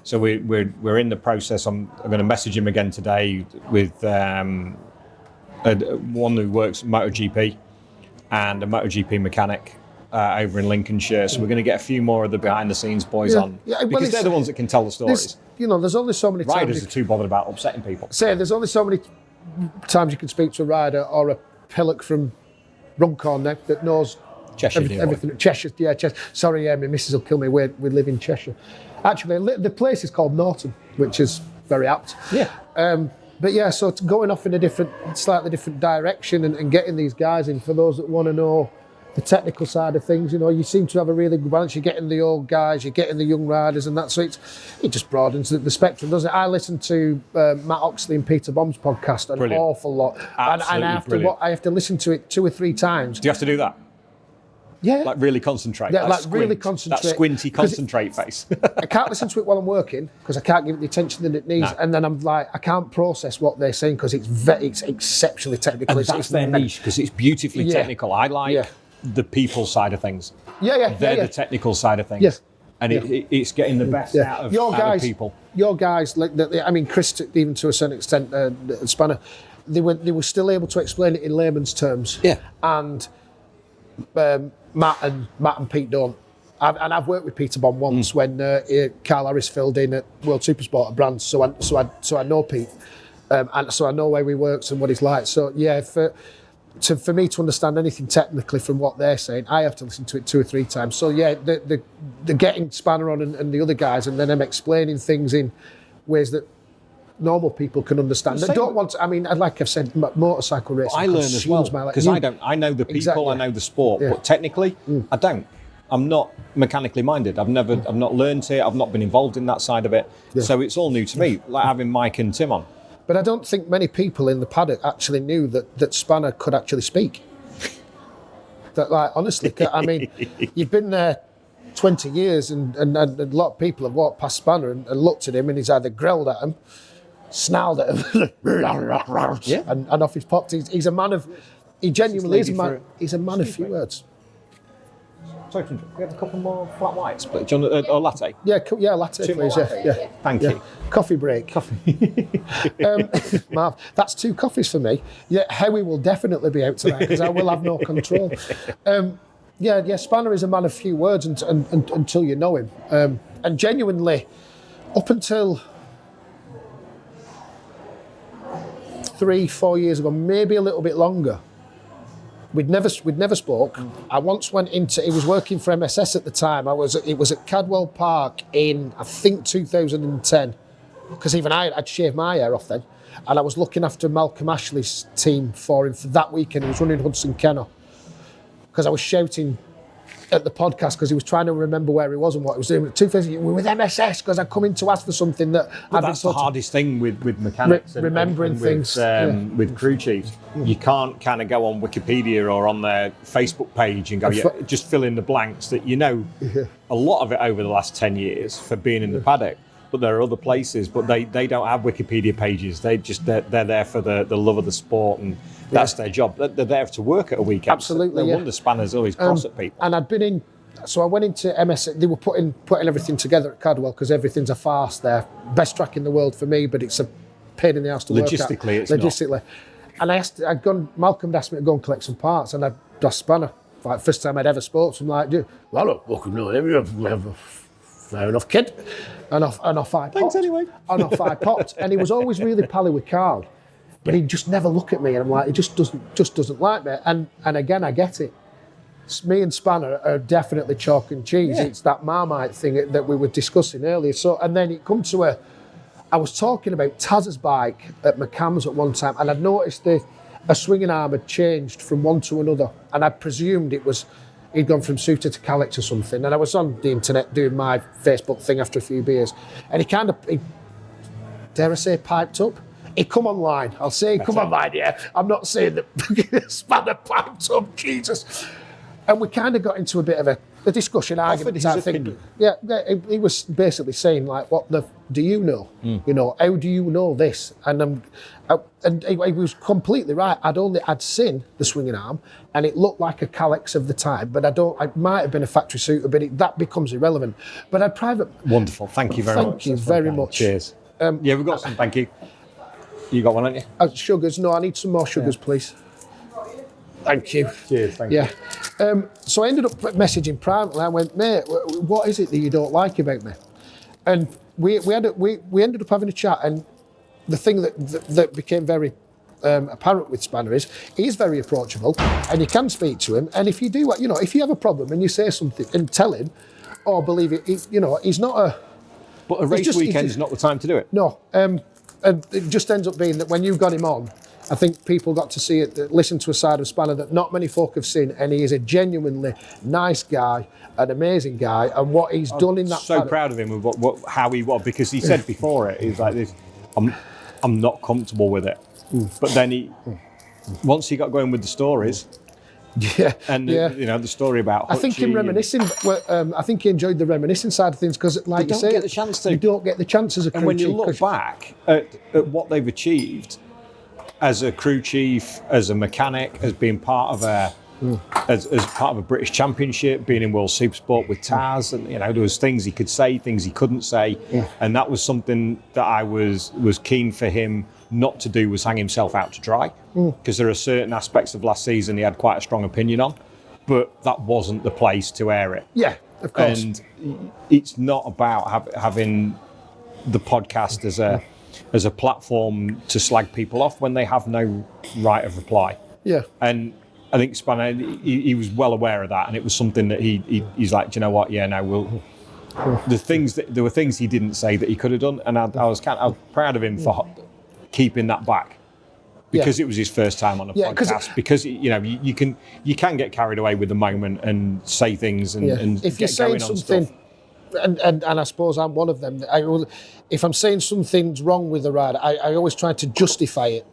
So we're in the process. I'm going to message him again today with one who works at MotoGP and a MotoGP mechanic over in Lincolnshire. So we're going to get a few more of the behind the scenes boys on, because they're the ones that can tell the stories. There's only so many times riders are too bothered about upsetting people. There's only so many times you can speak to a rider or a pillock from Runcorn Neck that knows everything. Cheshire, Cheshire. Sorry, my missus will kill me. We live in Cheshire. Actually, the place is called Norton, which is very apt. Yeah. But yeah, so it's going off in a slightly different direction and getting these guys in, for those that want to know the technical side of things. You seem to have a really good balance. You're getting the old guys, you're getting the young riders, and that. So it just broadens the spectrum, doesn't it? I listen to Matt Oxley and Peter Bomb's podcast an awful lot. Absolutely, and I have to listen to it 2 or 3 times. Do you have to do that? Yeah. Like really concentrate. Yeah, really concentrate. That squinty concentrate face. I can't listen to it while I'm working because I can't give it the attention that it needs. No. And then I'm like, I can't process what they're saying because it's exceptionally technical. And that's their niche, because it's beautifully technical. I like the people side of things. They're the technical side of things. Yes. And it's getting the best out of people. Your guys, Chris, even to a certain extent, Spanner, they were still able to explain it in layman's terms. Yeah. And Matt and Pete don't. I've worked with Peter Bond once when Carl Harris filled in at World Supersport at Brands, so I know Pete, and so I know where he works and what he's like. So yeah, for me to understand anything technically from what they're saying, I have to listen to it 2 or 3 times. So yeah, the getting Spanner on and the other guys, and then them explaining things in ways that normal people can understand. I don't want to, like I've said, motorcycle racing. I learn as well, because I know the people, exactly. I know the sport, but technically, I don't. I'm not mechanically minded. I've not learned it. I've not been involved in that side of it. Yeah. So it's all new to me, like having Mike and Tim on. But I don't think many people in the paddock actually knew that Spanner could actually speak. Honestly, you've been there 20 years and a lot of people have walked past Spanner and looked at him, and he's either growled at him, snarled at him, and off he's popped. He's a man of... He genuinely is a man. He's a man of few words. Sorry, do we have a couple more flat whites, please? Do you want a latte? Yeah, latte, please. Yeah. Thank you. Coffee break. Marv, that's 2 coffees for me. Yeah, Howie will definitely be out tonight because I will have no control. Spanner is a man of few words until you know him. And genuinely, up until 3-4 years ago, maybe a little bit longer, we'd never spoke. I once went into... He was working for MSS at the time. It was at Cadwell Park in, I think, 2010. Because even I'd shaved my hair off then. And I was looking after Malcolm Ashley's team for him for that weekend. He was running Hudson Kennel. Because I was shouting at the podcast because he was trying to remember where he was and what he was doing. 2000, we were with MSS because I'd come in to ask for something that... that's the hardest thing with mechanics remembering and things. With crew chiefs. You can't kind of go on Wikipedia or on their Facebook page and go, just fill in the blanks that a lot of it over the last 10 years for being in the paddock. But there are other places, but they don't have Wikipedia pages. They're there for the love of the sport, and that's their job. They're there to work at a weekend. Absolutely, no wonder Spanner's always cross at people. And I'd been in, so I went into MS. They were putting everything together at Cadwell because everything's a farce there. Best track in the world for me, but it's a pain in the ass to work at. Logistically. And Malcolm asked me to go and collect some parts, and I'd asked Spanner, like first time I'd ever spoke to him, like, well, I don't fucking know. Fair enough, kid. And off I popped. Thanks anyway. And off I popped. And he was always really pally with Carl, but he'd just never look at me. And I'm like, he just doesn't like me. And again, I get it. Me and Spanner are definitely chalk and cheese. Yeah. It's that Marmite thing that we were discussing earlier. So, and then it come to I was talking about Taz's bike at McCann's at one time, and I'd noticed a swinging arm had changed from one to another, and I presumed he'd gone from Suter to Calix or something. And I was on the internet doing my Facebook thing after a few beers, and he dare I say, piped up. He come online. I'll say he come online, yeah. I'm not saying that Spanner piped up, Jesus. And we kind of got into a bit of a discussion, argument type thing. Yeah, he was basically saying, like, what do you know? You know, how do you know this? And he was completely right. I'd seen the swinging arm, and it looked like a Calix of the time, but it might have been a factory suitor, but that becomes irrelevant. But I'd private... Wonderful. Thank you very much. Thank you very much. Cheers. Yeah, we've got some. Thank you. You got one, haven't you? Sugars. No, I need some more sugars, please. Thank you. Cheers. Thank you. So I ended up messaging privately. I went, mate, what is it that you don't like about me? And we ended up having a chat. And the thing that became very apparent with Spanner is he's very approachable, and you can speak to him. And if you do, you know, if you have a problem and you say something and tell him, or believe it, he's not a. But a race weekend's not the time to do it. No. And it just ends up being that when you got him on, I think people got to see it, listen to a side of Spanner that not many folk have seen, and he is a genuinely nice guy, an amazing guy, and what he's done in that. So proud of him with how he was, because he said before it, he's like this. I'm not comfortable with it, but then once he got going with the stories. Yeah, and the story about Hutchie, I think him reminiscing. I think he enjoyed the reminiscing side of things because, like you say, get the chance to. You don't get the chance as a crew chief. And when you look back at what they've achieved as a crew chief, as a mechanic, as being part of as part of a British Championship, being in World Supersport with Taz, and there was things he could say, things he couldn't say, and that was something that I was keen for him not to do, was hang himself out to dry, because there are certain aspects of last season he had quite a strong opinion on, but that wasn't the place to air it. Yeah, of course. And it's not about having the podcast as a platform to slag people off when they have no right of reply. Yeah. And I think Spanner, he was well aware of that, and it was something that he's like, do you know what? Yeah, no, we'll. There were things he didn't say that he could have done, and I was proud of him for keeping that back, because it was his first time on a podcast. Because you can get carried away with the moment and say things and if you're saying something, and I suppose I'm one of them. If I'm saying something's wrong with the ride, I always try to justify it.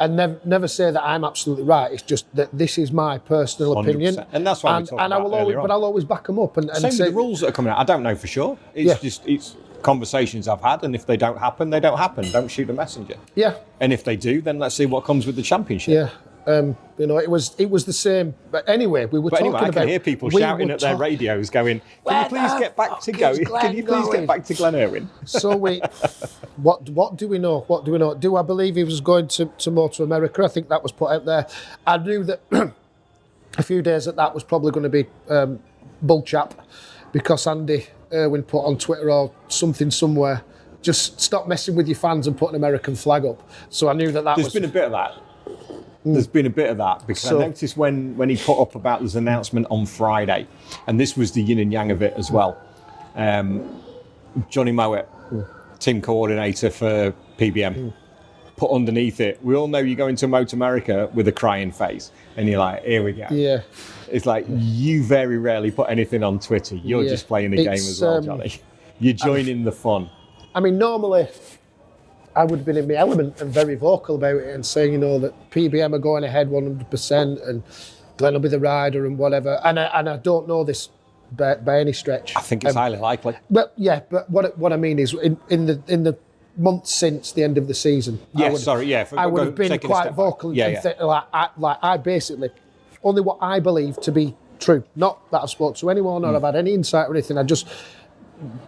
And never say that I'm absolutely right. It's just that this is my personal opinion, 100%. And that's why we talked about earlier on. But I'll always back them up. And same say, with the rules that are coming out. I don't know for sure. It's conversations I've had, and if they don't happen, they don't happen. Don't shoot a messenger. Yeah. And if they do, then let's see what comes with the championship. Yeah. It was the same. But anyway, we were talking about. I can hear people shouting at their radios, going, "Can you please get back to going? Can you please get back to Glen Irwin?" So what do we know? What do we know? Do I believe he was going to Motor America? I think that was put out there. I knew that a few days that was probably going to be bull chap, because Andy Irwin put on Twitter or something somewhere, just stop messing with your fans and put an American flag up. So I knew that was. There's been a bit of that. There's been a bit of that, because I noticed when he put up about this announcement on Friday, and this was the yin and yang of it as well. Johnny Mowat, team coordinator for PBM, put underneath it, "We all know you're going to Motor America," with a crying face, and you're like, here we go. Yeah. It's like, you very rarely put anything on Twitter. You're just playing the game as well, Johnny. You're joining the fun. I mean, normally I would have been in my element and very vocal about it and saying, that PBM are going ahead 100% and Glenn will be the rider and whatever. And I don't know this by any stretch. I think it's highly likely. But what I mean is in the months since the end of the season, I would have been quite vocal. I basically only what I believe to be true. Not that I've spoken to anyone or I've had any insight or anything. I just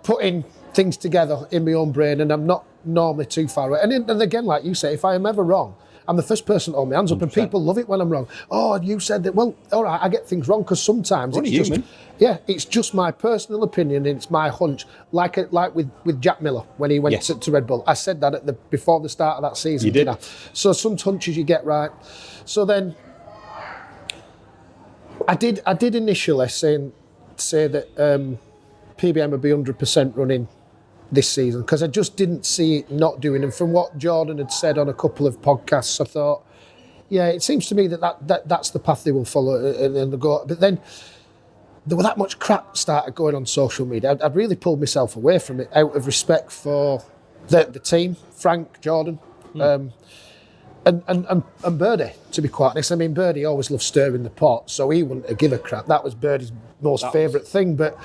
putting things together in my own brain, and I'm not normally too far away. And again, like you say, if I am ever wrong, I'm the first person to hold my hands up, 100%. And people love it when I'm wrong. Oh, you said that. Well, all right, I get things wrong, because sometimes it's just my personal opinion and it's my hunch. Like with Jack Miller when he went to Red Bull. I said that before the start of that season. You did. So some hunches you get right. So then I did initially say that PBM would be 100% running this season, because I just didn't see it not doing. And from what Jordan had said on a couple of podcasts, I thought, yeah, it seems to me that's the path they will follow and they go. But then there was that much crap started going on social media. I'd really pulled myself away from it out of respect for the team, Frank, Jordan, and Birdie, to be quite honest. I mean, Birdie always loved stirring the pot, so he wouldn't give a crap. That was Birdie's most favourite thing. But,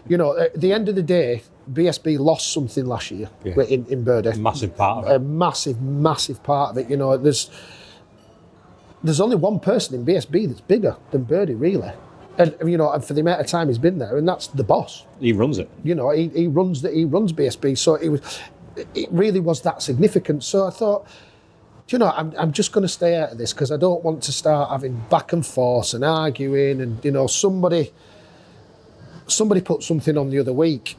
you know, at the end of the day, BSB lost something last year in Birdie. Massive part of it. A massive part of it. You know, there's only one person in BSB that's bigger than Birdie, really. And, you know, and for the amount of time he's been there, and that's the boss. He runs it. You know, he runs BSB. So it really was that significant. So I thought, you know, I'm just going to stay out of this because I don't want to start having back and forth and arguing. And, you know, somebody put something on the other week,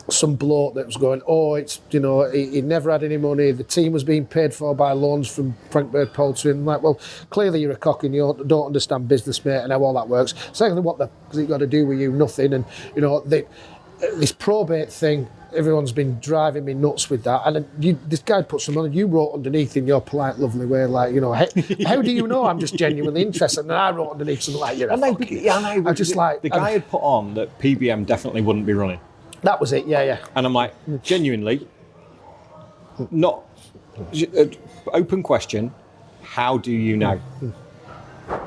some bloke that was going, oh, it's, you know, he never had any money. The team was being paid for by loans from Frank Bird Poultry. And I'm like, well, clearly you're a cock and you don't understand business, mate, and how all that works. Secondly, what has it got to do with you? Nothing. And, you know, this probate thing, everyone's been driving me nuts with that. And this guy put some on, you wrote underneath in your polite, lovely way, like, you know, how do you know I'm just genuinely interested? And I wrote underneath something like, you're a fucking... Yeah, I know. I just like... The guy had put on that PBM definitely wouldn't be running. That was it, yeah. And I'm like, genuinely, not... Open question, how do you know?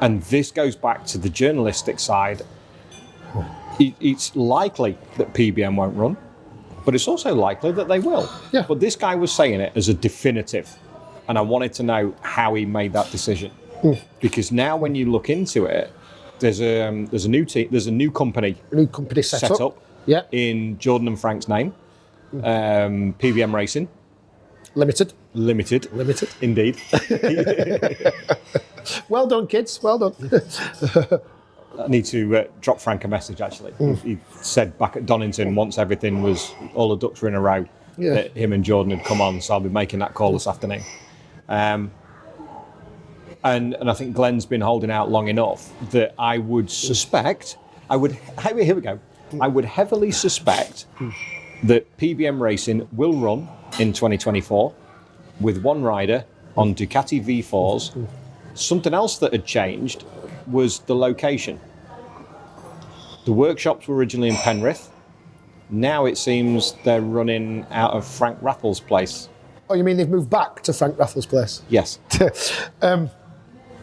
And this goes back to the journalistic side. It's likely that PBM won't run, but it's also likely that they will. Yeah. But this guy was saying it as a definitive, and I wanted to know how he made that decision. Because now when you look into it, there's a new team, there's a new company set up. In Jordan and Frank's name, PBM Racing. Limited. Indeed. Well done, kids. Well done. I need to drop Frank a message, actually. He said back at Donington, once everything was, all the ducks were in a row, that him and Jordan had come on, so I'll be making that call this afternoon. And I think Glenn's been holding out long enough that I would suspect, here we go, I would heavily suspect that PBM Racing will run in 2024 with one rider on Ducati V4s. Something else that had changed was the location. The workshops were originally in Penrith. Now it seems they're running out of Frank Raffles' place. Oh, you mean they've moved back to Frank Raffles' place? Yes. Back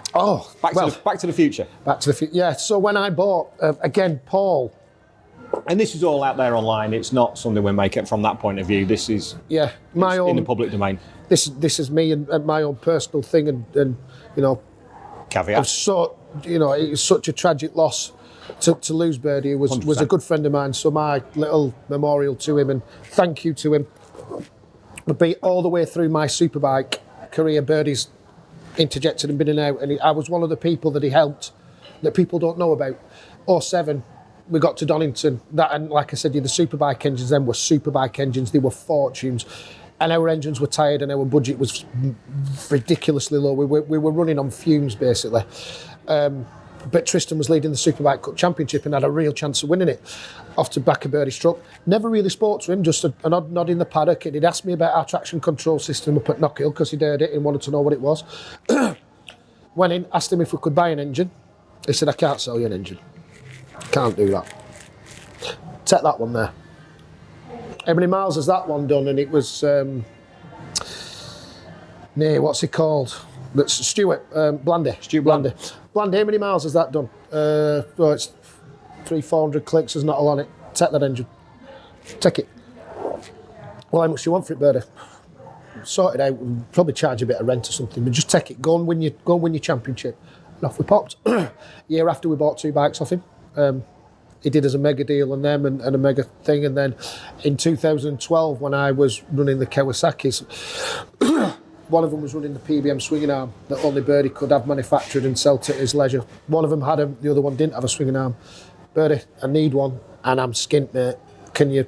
to the future. Back to the future. Yeah. So when I bought, again, Paul. And this is all out there online. It's not something we make it from that point of view. This is my own, in the public domain. This is me and my own personal thing, and you know, caveat. So, you know, it was such a tragic loss to lose Birdie, who was a good friend of mine. So my little memorial to him and thank you to him would be all the way through my superbike career. Birdie's interjected and been in and out, and I was one of the people that he helped that people don't know about. 07, we got to Donington. That, and like I said, the superbike engines then were superbike engines. They were fortunes. And our engines were tired and our budget was ridiculously low. We were running on fumes, basically. But Tristan was leading the Superbike Cup Championship and had a real chance of winning it off the back of Birdie stroke. Never really spoke to him, just an odd nod in the paddock. And he'd asked me about our traction control system up at Knockhill because he'd heard it and wanted to know what it was. Went in, asked him if we could buy an engine. He said, I can't sell you an engine. Can't do that. Take that one there. How many miles has that one done? And it was, what's it called? That's Stuart Blandy. Stuart Blandy. Blandy, how many miles has that done? Well, it's 300-400 clicks, there's not a lot on it. Take that engine. Take it. Well, how much do you want for it, Birdie? Sort it out, and probably charge a bit of rent or something, but just take it. Go and win your championship. And off we popped. Year after, we bought 2 bikes off him. He did as a mega deal on them and a mega thing. And then in 2012, when I was running the Kawasaki's, one of them was running the PBM swinging arm that only Birdie could have manufactured and sell to his leisure. One of them had them, the other one didn't have a swinging arm. Birdie, I need one and I'm skint, mate. Can you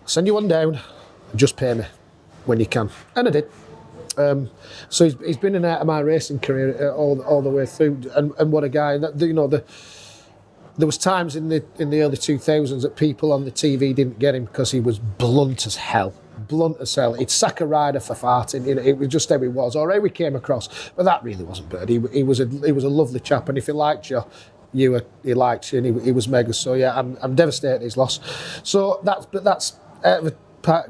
send you one down and just pay me when you can? And I did. So he's been in and out of my racing career all the way through. And what a guy. there was times in the early 2000s that people on the TV didn't get him because he was blunt as hell. Blunt as hell. He'd sack a rider for farting. It was just how he was, or how he came across. But that really wasn't bad. He was a lovely chap, and if he liked you, he liked you, and he was mega. So yeah, I'm devastated he's lost. So that's out of a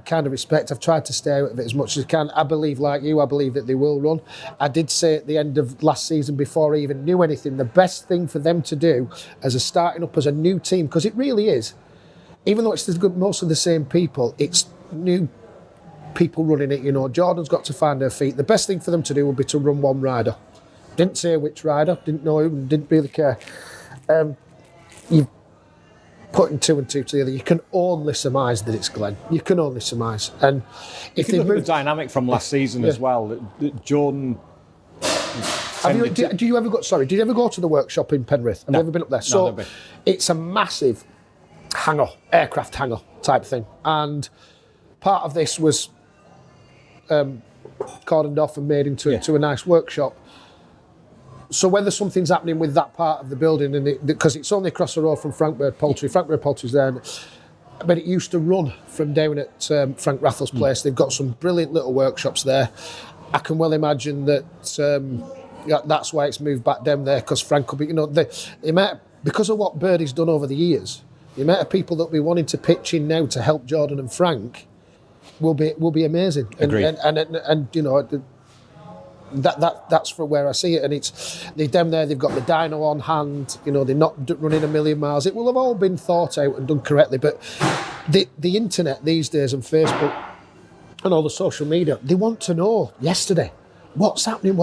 kind of respect. I've tried to stay out of it as much as I can. I believe, like you, I believe that they will run. I did say at the end of last season, before I even knew anything, the best thing for them to do as a starting up as a new team, because it really is, even though it's most of the same people, it's new people running it. You know, Jordan's got to find her feet. The best thing for them to do would be to run one rider. Didn't say which rider, didn't know who, didn't really care. You've putting 2 and 2 together, you can only surmise that it's Glenn. You can only surmise. And if you look at the dynamic from last season as well, that Jordan. Did you ever go to the workshop in Penrith? Have you ever been up there? So it's a massive hangar, aircraft hangar type thing. And part of this was cordoned off and made into a nice workshop. So whether something's happening with that part of the building, and because it's only across the road from Frank Bird Poultry. Frank Bird Poultry's there, but it used to run from down at Frank Rathel's place. They've got some brilliant little workshops there. I can well imagine that that's why it's moved back down there, because Frank will be, because of what Birdie's done over the years, the amount of people that will be wanting to pitch in now to help Jordan and Frank will be amazing. Agreed. And you know. That's for where I see it, and they're down there. They've got the dyno on hand. You know, they're not running a million miles. It will have all been thought out and done correctly. But the internet these days and Facebook and all the social media, they want to know yesterday what's happening.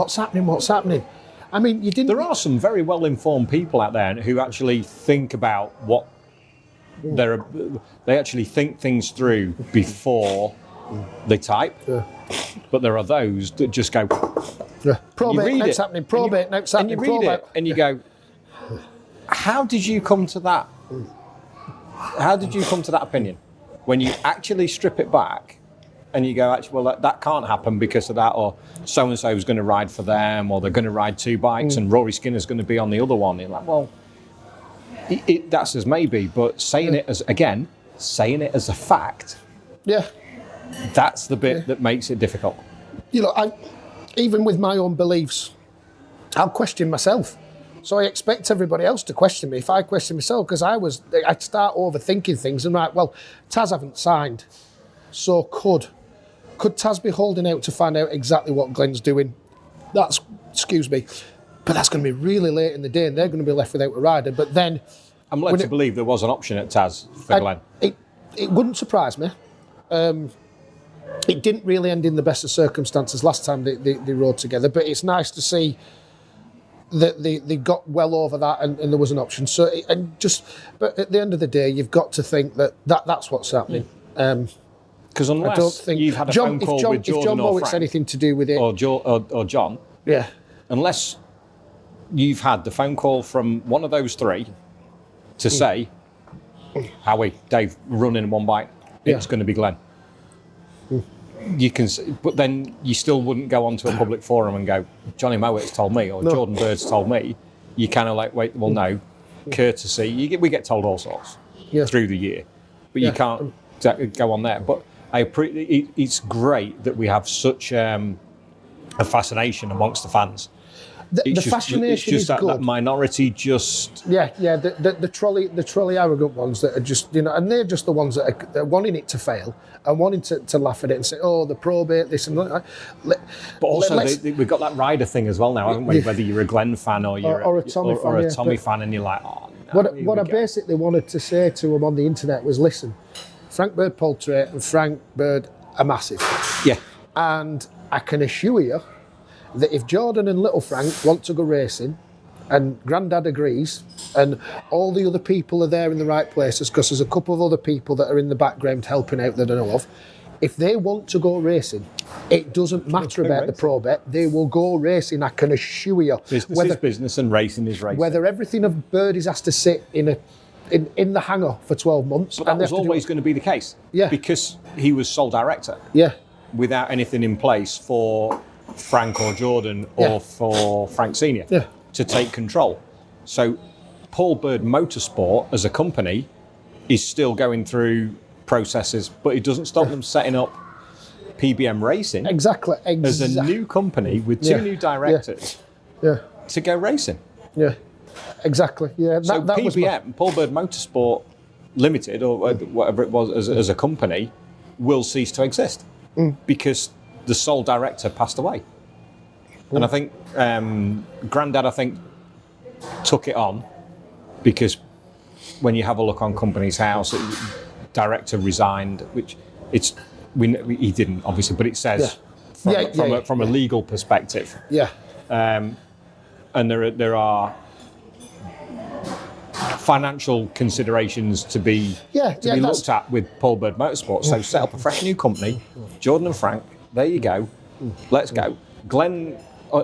I mean, you didn't. There are some very well-informed people out there who actually think about what they actually think things through before they type. Yeah. But there are those that just go. Yeah. Probate, now it's happening. Probate, now it's happening. And you read it and you go, how did you come to that? How did you come to that opinion? When you actually strip it back and you go, actually, well, that can't happen because of that, or so-and-so is going to ride for them, or they're going to ride 2 bikes and Rory Skinner's going to be on the other one. You're like, well, that's as maybe, but saying it as a fact. Yeah. That's the bit that makes it difficult. You know, even with my own beliefs, I'll question myself. So I expect everybody else to question me if I question myself, because I'd start overthinking things and well, Taz haven't signed, so could Taz be holding out to find out exactly what Glenn's doing? But that's going to be really late in the day and they're going to be left without a rider. But then... I'm led to believe there was an option at Taz for Glenn. It wouldn't surprise me. It didn't really end in the best of circumstances last time they rode together, but it's nice to see that they got well over that and there was an option. But at the end of the day, you've got to think that's what's happening. Because unless I don't think you've had a phone call with Jordan if John or Mowitt's Frank, anything to do with it, or John, yeah. Unless you've had the phone call from one of those three to say, Howie, Dave, running one bike, it's going to be Glenn. You can, but then you still wouldn't go onto a public forum and go, Johnny Mowitt's told me, or Jordan Bird's told me. You kind of like, wait, well, no, courtesy. We get told all sorts through the year, but you can't go on there. But it's great that we have such a fascination amongst the fans. The fascination is good. That minority just... the trolley arrogant ones that are just, and they're just the ones that are wanting it to fail and wanting to laugh at it and say, oh, the probate, this and that. But also, we've got that rider thing as well now, haven't we? Whether you're a Glenn fan or you're a Tommy fan, and you're like, oh, no. What I basically wanted to say to them on the internet was, listen, Frank Bird Poultry and Frank Bird are massive. Yeah. And I can assure you that if Jordan and Little Frank want to go racing, and Grandad agrees, and all the other people are there in the right places, because there's a couple of other people that are in the background helping out that I know of, if they want to go racing, it doesn't matter about the probate, they will go racing, I can assure you. Business is business and racing is racing. Whether everything of Birdie's has to sit in the hangar for 12 months. But that was always going to be the case. Yeah. Because he was sole director. Yeah. Without anything in place for Frank or Jordan or for Frank Senior to take control. So Paul Bird Motorsport as a company is still going through processes, but it doesn't stop them setting up PBM Racing Exactly. as a new company with two new directors to go racing. Yeah, exactly. Yeah, So that was PBM, Paul Bird Motorsport Limited, or whatever it was as a company, will cease to exist because the sole director passed away. And I think Grandad, took it on because when you have a look on Company's House, director resigned, which he didn't obviously, but it says from a legal perspective. Yeah. And there are financial considerations to be looked at with Paul Bird Motorsport. So set up a fresh new company, Jordan and Frank. There you go. Let's go. Glenn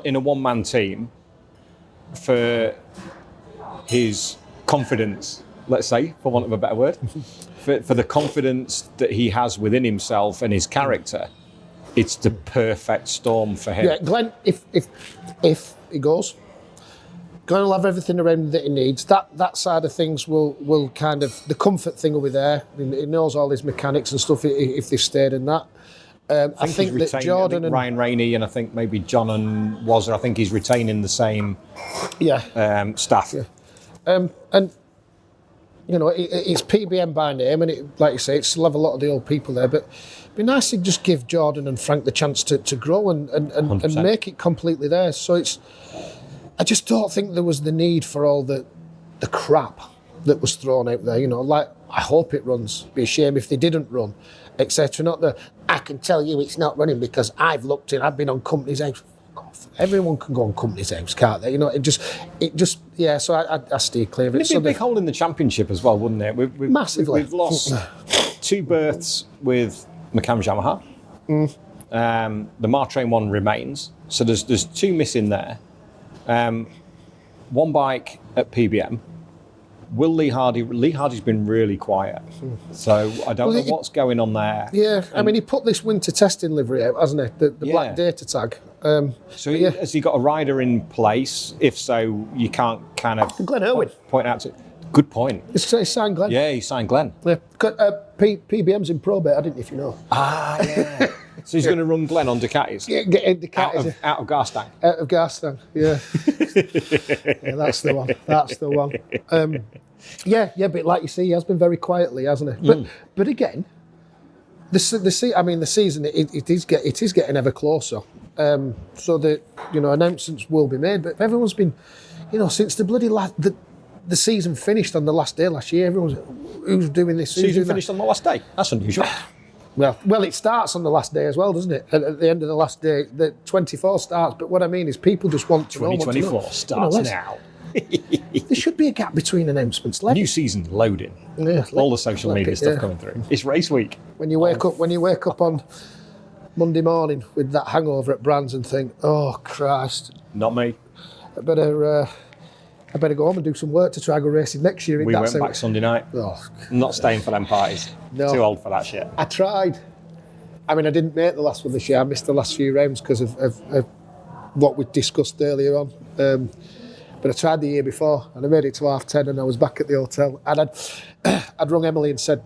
in a one-man team for his confidence, let's say, for want of a better word, for the confidence that he has within himself and his character. It's the perfect storm for him. Yeah, Glenn, if he goes, Glenn will have everything around that he needs. That side of things will kind of, the comfort thing will be there. He knows all his mechanics and stuff if they stayed in that. I think that Jordan and Ryan Rainey and I think maybe John and Wazzer, I think he's retaining the same staff. Yeah. And you know, it's PBM by name, and like you say, it's still have a lot of the old people there. But it'd be nice to just give Jordan and Frank the chance to grow and make it completely theirs. So I just don't think there was the need for all the crap that was thrown out there. You know, like, I hope it runs. It'd be a shame if they didn't run, etc. Not that I can tell you it's not running because I've looked in. I've been on Company's House. Everyone can go on Company's House, can't they? You know, it just So I stay clear of it. It'd be a big hole in the championship as well, wouldn't it? We've massively. We've lost 2 berths with McCann's Yamaha. The Martrain one remains, so there's 2 missing there. 1 bike at PBM. Will Lee Hardy's been really quiet, so I don't know what's going on there. Yeah, I mean, he put this winter testing livery out, hasn't he? The black data tag. Has he got a rider in place? If so, you can't kind of Glenn Irwin point out to. Good point. He signed Glenn. Yeah, he signed Glenn. Yeah. PBM's in probate. I didn't know if you know. Ah, yeah. So he's going to run Glenn on Ducatis? Yeah, get in Ducatis. Out of gas tank? Out of gas tank, yeah. Yeah, that's the one. That's the one. But like you say, he has been very quietly, hasn't he? But again, the season it is getting ever closer. So that, you know, announcements will be made. But everyone's been, you know, since the bloody the season finished on the last day last year, everyone's who's doing this. Season finished on the last day. That's unusual. Well, it starts on the last day as well, doesn't it? At the end of the last day, the 24 starts. But what I mean is, people just want to know. 2024 starts now. There should be a gap between announcements. New season loading. Yeah, all the social media stuff coming through. It's race week. When you wake up on Monday morning with that hangover at Brands and think, oh Christ, not me. I better go home and do some work to try to go racing next year. We went back Sunday night. Oh, I'm not staying for them parties. No. Too old for that shit. I tried. I mean, I didn't make the last one this year. I missed the last few rounds because of what we discussed earlier on. But I tried the year before and I made it to 10:30 and I was back at the hotel. And I'd rung Emily and said,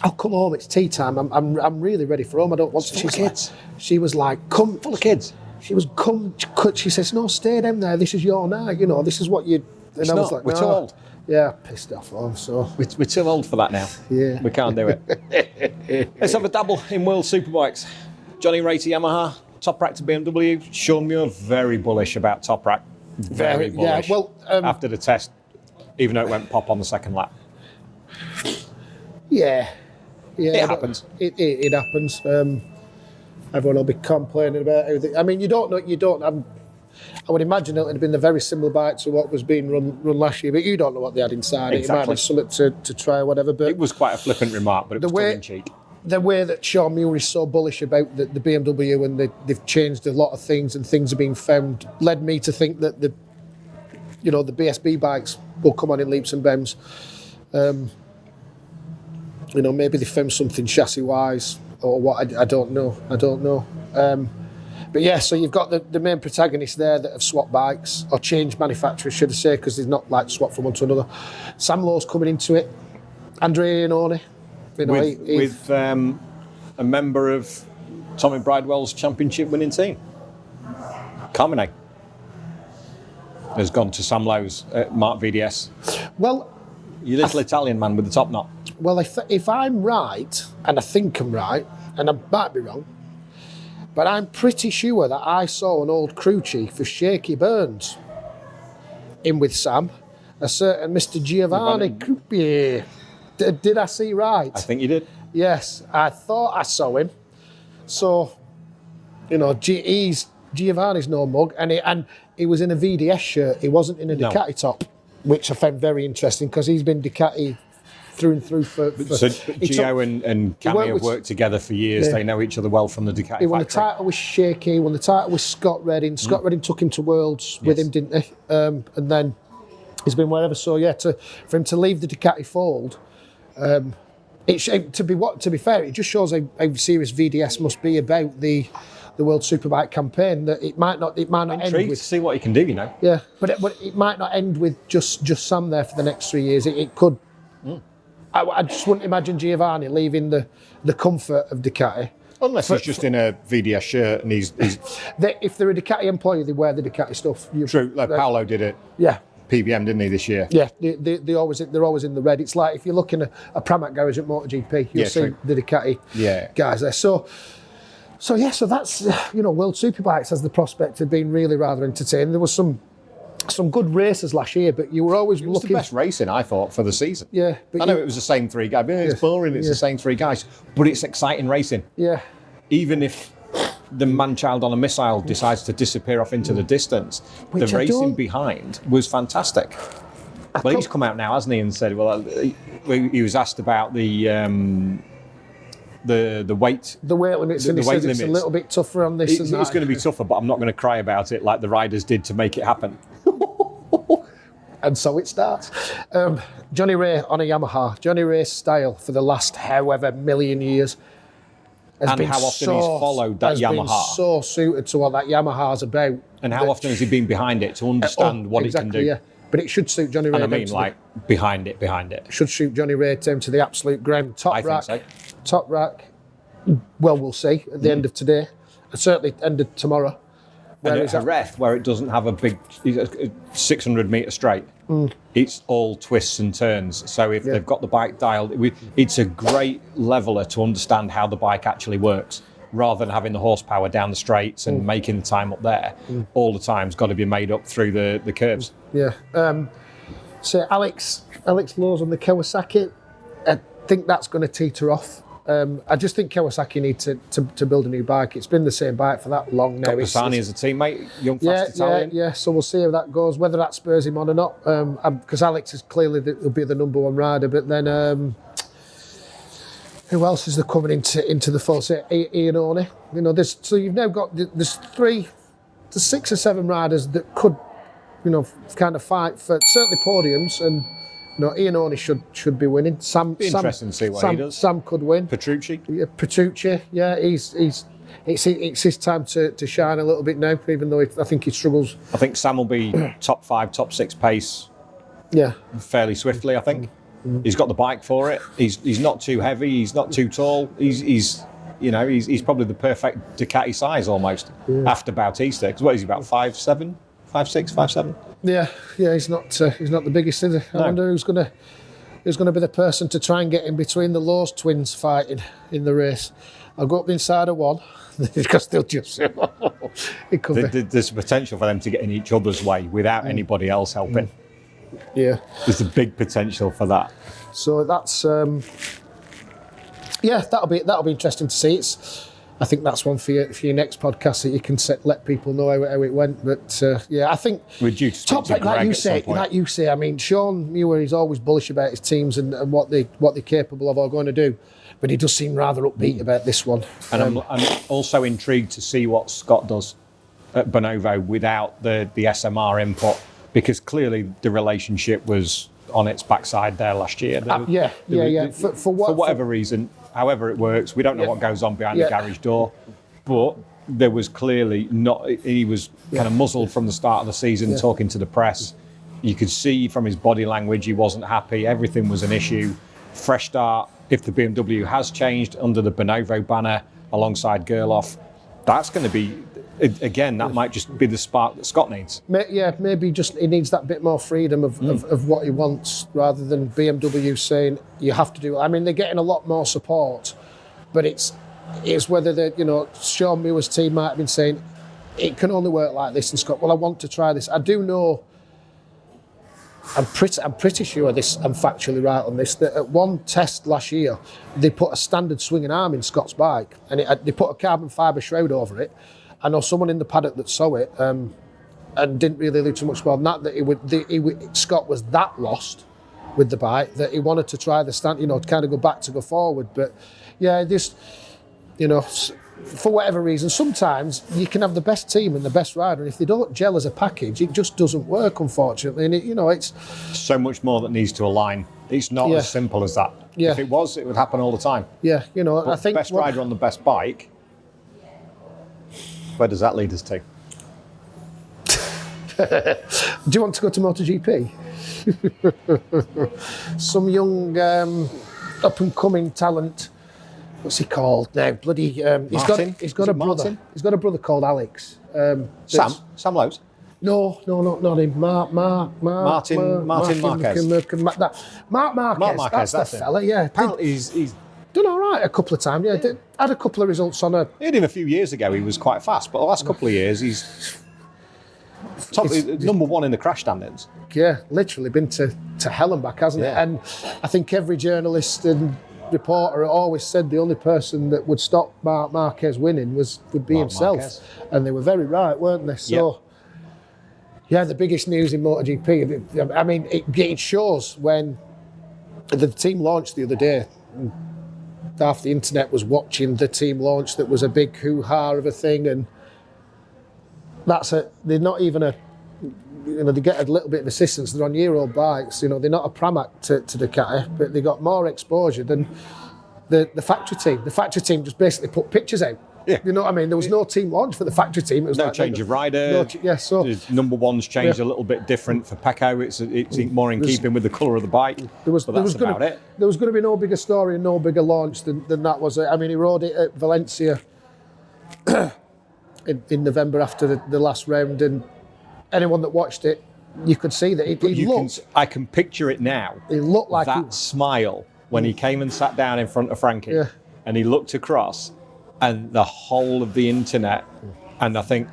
"I'll come home. It's tea time. I'm really ready for home. I don't want to." Kids. She was like, "Come." Full of kids. She was come. She says, "No, stay down there. This is your night. You know, this is what you." And I was like, "We're too old." Yeah, pissed off home. So we're too old for that now. Yeah, we can't do it. Let's have a dabble in World Superbikes. Johnny Ray to Yamaha, Toprak to BMW. Sean Muir very bullish about Toprak. Very bullish. Yeah, well, after the test, even though it went pop on the second lap. Yeah, it happens. It happens. Everyone will be complaining about everything. I mean, you don't know. I would imagine it would have been the very similar bike to what was being run last year, but you don't know what they had inside it. It might be something to try or whatever. But it was quite a flippant remark, but it was tongue-in-cheek. The way that Sean Muir is so bullish about the BMW and they've changed a lot of things and things are being found led me to think that the BSB bikes will come on in leaps and bounds. Maybe they found something chassis-wise or what. I don't know. But yeah, so you've got the main protagonists there that have swapped bikes, or changed manufacturers, should I say, because they've not like swapped from one to another. Sam Lowe's coming into it. Andrea Iannone. You know, with a member of Tommy Bridewell's championship winning team. Carmine has gone to Sam Lowe's at Mark VDS. Well, You little Italian man with the top knot. well, if I'm right, and I think I'm right, and I might be wrong, but I'm pretty sure that I saw an old crew chief for Shaky Burns in with Sam, a certain Mr. Giovanni Croupier. Did I see right? I think you did. Yes, I thought I saw him. So, you know, Giovanni's no mug, and he was in a VDS shirt. He wasn't in a Ducati top, which I found very interesting because he's been Ducati through and through for. So Gio and Cammy have worked together for years. They know each other well from the Ducati He won the factory. title with Shaky. He won the title with Scott Redding. Scott Redding took him to Worlds with him, didn't he? And then he's been wherever. So yeah, for him to leave the Ducati fold. To be fair, it just shows how serious VDS must be about the World Superbike campaign. That it might not end with. To see what he can do, you know. Yeah, but it might not end with just Sam there for the next 3 years. It could. I just wouldn't imagine Giovanni leaving the comfort of Ducati. Unless he's just in a VDS shirt and he's If they're a Ducati employee, they wear the Ducati stuff. true. Like Paolo did it. Yeah. PBM, didn't he, this year? Yeah, they're always in the red. It's like if you're looking at a Pramac garage at MotoGP, you'll see the Ducati guys there. So that's World Superbikes has the prospect of being really rather entertaining. There was some good races last year, but you were always It was looking. the best racing, I thought, for the season. Yeah, but I know it was the same three guys. But it's boring. It's the same three guys, but it's exciting racing. Yeah, Even if the man-child on a missile decides to disappear off into the distance, Which the I racing don't- behind was fantastic. Well, he's come out now, hasn't he, and said, well, he was asked about the weight. the weight limits, and The he weight says it's a limits. little bit tougher on this. It's going to be tougher, but I'm not going to cry about it like the riders did to make it happen. And so it starts. Johnny Ray on a Yamaha. Johnny Ray's style for the last however million years. And how often he's followed that Yamaha. Been so suited to what that Yamaha's about. And how often has he been behind it to understand what it can do? Yeah. But it should suit Johnny Ray. And I mean, like, behind it. Should suit Johnny Ray down to the absolute ground. I think so. Top rack. Well, we'll see at the end of today. And certainly end of tomorrow. And at Jerez, where it doesn't have a big 600 metre straight, it's all twists and turns. So if they've got the bike dialed, it's a great leveller to understand how the bike actually works, rather than having the horsepower down the straights and making the time up there. All the time's got to be made up through the curves. Yeah. So Alex Lowe's on the Kawasaki. I think that's going to teeter off. I just think Kawasaki need to build a new bike. It's been the same bike for that long now. Got Pisani as a teammate, young fast Italian. Yeah. So we'll see how that goes, whether that spurs him on or not. Because Alex is clearly will be the number one rider. But then who else is there coming into the fold? Say Iannone. You know, you've now got there's 6 or 7 riders that could, kind of fight for certainly podiums and. No, Iannone should be winning. Interesting to see what he does. Sam could win. Petrucci. Yeah, Petrucci. Yeah, it's his time to shine a little bit now. Even though I think he struggles. I think Sam will be top 5, top 6 pace. Yeah. Fairly swiftly, I think. He's got the bike for it. He's not too heavy. He's not too tall. He's probably the perfect Ducati size almost after Bautista. Because what is he, about 5'7", 5'6", 5'7"? Yeah, he's not the biggest, is he? I wonder who's going to be the person to try and get in between the Lowe's twins fighting in the race. I'll go up inside of one because they'll just. It could be. There's potential for them to get in each other's way without anybody else helping. Yeah, there's a big potential for that. So that's that'll be interesting to see. I think that's one for your next podcast that you can let people know how it went. But I think we're due to top pick, like you say. I mean, Sean Muir is always bullish about his teams and what they're capable of or going to do, but he does seem rather upbeat about this one. And I'm also intrigued to see what Scott does at Bonovo without the SMR input, because clearly the relationship was on its backside there last year. For whatever reason. However it works, we don't know what goes on behind the garage door, but there was clearly not. He was kind of muzzled from the start of the season, talking to the press. You could see from his body language he wasn't happy. Everything was an issue. Fresh start. If the BMW has changed under the Bonovo banner alongside Gerloff, that's going to be, again, that might just be the spark that Scott needs. Maybe just he needs that bit more freedom of what he wants, rather than BMW saying you have to do it. I mean, they're getting a lot more support, but it's whether they, Sean Muir's team might have been saying it can only work like this, and Scott, well, I want to try this. I do know. I'm pretty sure I'm factually right on this, that at one test last year, they put a standard swinging arm in Scott's bike, and they put a carbon fibre shroud over it. I know someone in the paddock that saw it and didn't really do too much more than that Scott was that lost with the bike that he wanted to try the stand, to kind of go forward. But yeah, this, for whatever reason, sometimes you can have the best team and the best rider, and if they don't gel as a package, it just doesn't work, unfortunately. And it's so much more that needs to align. It's not as simple as that. Yeah. If it was, it would happen all the time. Yeah, But I think best rider on the best bike. Where does that lead us to? Do you want to go to MotoGP? Some young up and coming talent. What's he called now? Bloody, he's got a brother. Martin? He's got a brother called Alex. Sam Lowes? No, not him. Martin Marquez. Mark Marquez. That's the fella. Yeah, Apparently he's done all right a couple of times. Yeah, had a couple of results on a. I heard him a few years ago. He was quite fast, but the last couple of years he's number one in the crash standings. Yeah, literally been to hell and back, hasn't it? And I think every journalist and reporter always said the only person that would stop Marc Marquez winning would be himself. Marquez. And they were very right, weren't they? So, yeah, the biggest news in MotoGP. I mean, it shows when the team launched the other day. Half the internet was watching the team launch. That was a big hoo-ha of a thing, and they're not even they get a little bit of assistance. They're on year-old bikes. They're not a Pramac to Ducati, but they got more exposure than the factory team. The factory team just basically put pictures out. Yeah. You know what I mean? There was no team launch for the factory team. It was no change of rider. The number one's changed a little bit different for Pecco. It's more in keeping with the colour of the bike. There was going to be no bigger story and no bigger launch than that was. I mean, he rode it at Valencia in November after the last round, and anyone that watched it, you could see that he looked. I can picture it now. He looked like that smile when he came and sat down in front of Frankie, and he looked across, and the whole of the internet, and I think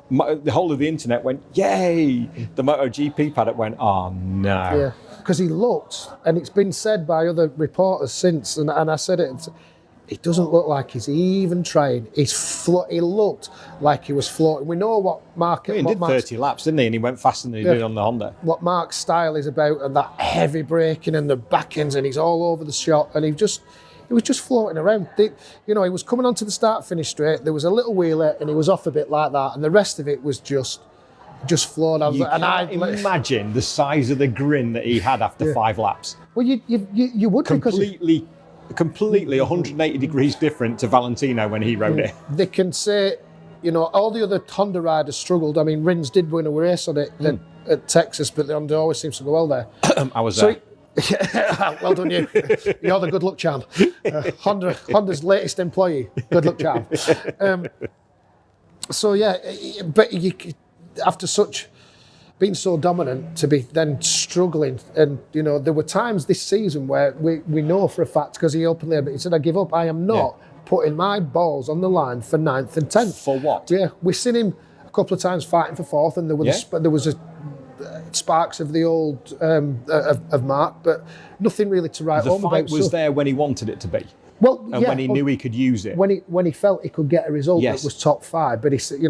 the whole of the internet went, "Yay!" The MotoGP paddock went, "Oh no!" Yeah, because he looked, and it's been said by other reporters since, and I said it. It doesn't look like he's even trying. He looked like he was floating. We know what Mark... He did 30 laps, didn't he? And he went faster than he did on the Honda. What Mark's style is about, and that heavy braking and the back ends, and he's all over the shop, and he was just floating around. He was coming onto the start-finish straight. There was a little wheeler, and he was off a bit like that, and the rest of it was just flowed. I imagine the size of the grin that he had after 5 laps. Well, you would completely 180 degrees different to Valentino when he rode it. They can say, all the other Honda riders struggled. I mean, Rins did win a race on it at Texas, but the Honda always seems to go well there. I was there. Well done, you. You're the good luck charm. Honda's latest employee. Good luck charm. But after being so dominant, to be then struggling, and there were times this season where we know for a fact, because he openly admitted, he said, "I give up. I am not putting my balls on the line for 9th and 10th." For what? Yeah, we've seen him a couple of times fighting for 4th, and there was sparks of the old of Mark, but nothing really to write home about. The fight was there when he wanted it to be. Well, when he knew he could use it. When he felt he could get a result that was top 5, but if you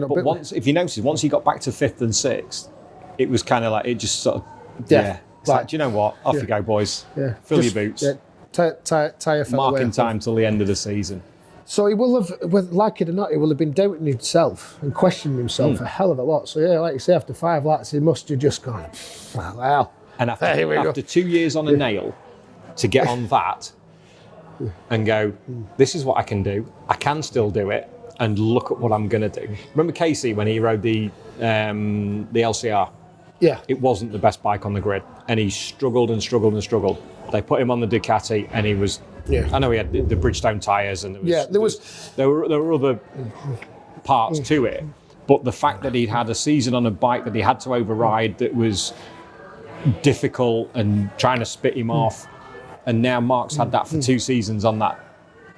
notice, once he got back to 5th and 6th, it was kind of like, it just sort of, It's like, do you know what? Off you go, boys. Yeah. Fill your boots. Yeah. Tie your marking time till the end of the season. So he will have, like it or not, he will have been doubting himself and questioning himself a hell of a lot. So like you say, after 5 laps, he must have just gone, well. And after 2 years on a nail, to get on that and go, this is what I can do. I can still do it. and look at what I'm going to do. Remember Casey when he rode the LCR? Yeah. It wasn't the best bike on the grid, and he struggled and struggled and struggled. They put him on the Ducati, and he was. Yeah. I know he had the Bridgestone tyres, and there were other parts to it, but the fact that he'd had a season on a bike that he had to override that was difficult and trying to spit him off, and now Mark's had that for 2 seasons on that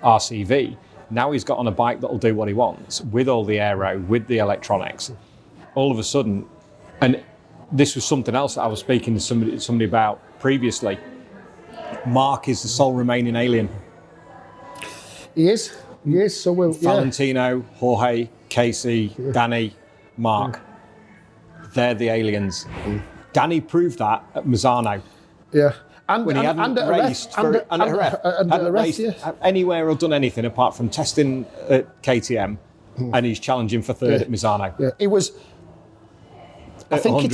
RCV. Now he's got on a bike that'll do what he wants with all the aero, with the electronics. All of a sudden, and this was something else that I was speaking to somebody about previously. Mark is the sole remaining alien. He is. So we'll. Valentino, Jorge, Casey, Danny, Mark. They're the aliens. Danny proved that at Misano. Yeah. When he hadn't raced anywhere or done anything apart from testing at KTM, and he's challenging for third at Misano. Yeah. It was. I think he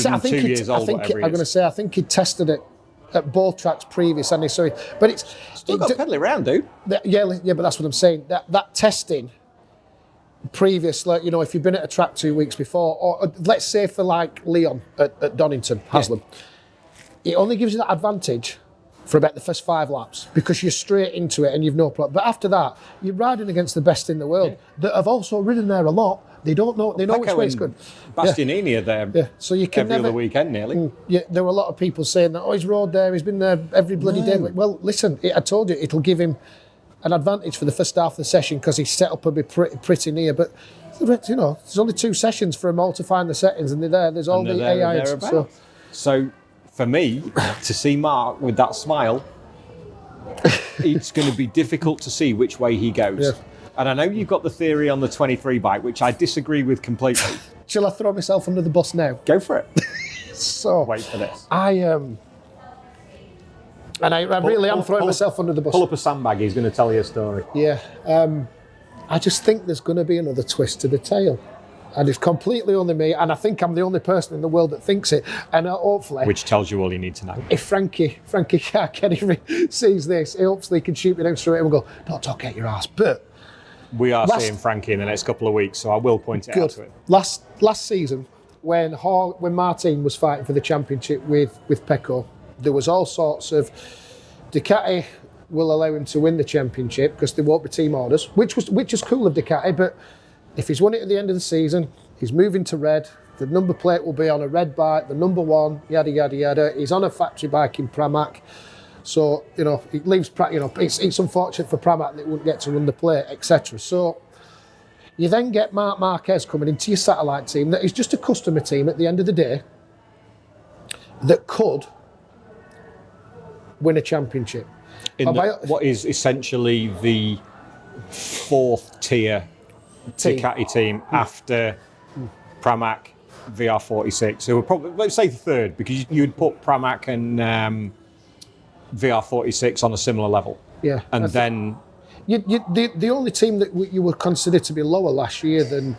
tested it at both tracks previous, and but it's still got to pedal around, dude. Yeah, but that's what I'm saying. That testing previous, like, if you've been at a track 2 weeks before, or let's say for like Leon at Donington, Haslam, it only gives you that advantage for about the first 5 laps because you're straight into it and you've no problem. But after that, you're riding against the best in the world that have also ridden there a lot. They don't know. They know which way it's good. Bastianini are there. Yeah. So you can every other weekend nearly. Yeah. There were a lot of people saying that. Oh, he's rode there. He's been there every bloody day. Well, listen. I told you it'll give him an advantage for the first half of the session because he's set up a bit pretty near. But there's only 2 sessions for them all to find the settings, and they're there. There's all the AI. So for me to see Mark with that smile, it's going to be difficult to see which way he goes. Yeah. And I know you've got the theory on the 23 bike, which I disagree with completely. Shall I throw myself under the bus now? Go for it. So wait for this. I am throwing myself under the bus. Pull up a sandbag. He's going to tell you a story. Yeah. I just think there's going to be another twist to the tail. And it's completely only me, and I think I'm the only person in the world that thinks it. And hopefully, which tells you all you need to know. If Frankie Kenny sees this, hopefully he can shoot me down straight and go, "Don't talk out your ass." But we are seeing Frankie in the next couple of weeks, so I will point it out to him. Last season, when Martin was fighting for the championship with Pecco, there was all sorts of Ducati will allow him to win the championship because there won't be team orders, which is cool of Ducati, but if he's won it at the end of the season, he's moving to red, the number plate will be on a red bike, the number 1, yada, yada, yada. He's on a factory bike in Pramac. So, it leaves, it's unfortunate for Pramac that he wouldn't get to run the plate, etc. So, you then get Marc Marquez coming into your satellite team that is just a customer team at the end of the day that could win a championship. What is essentially the 4th tier Ducati team after Pramac, VR46. So we're probably, let's say the 3rd, because you'd put Pramac and VR46 on a similar level. Yeah. And then the only team that you would consider to be lower last year than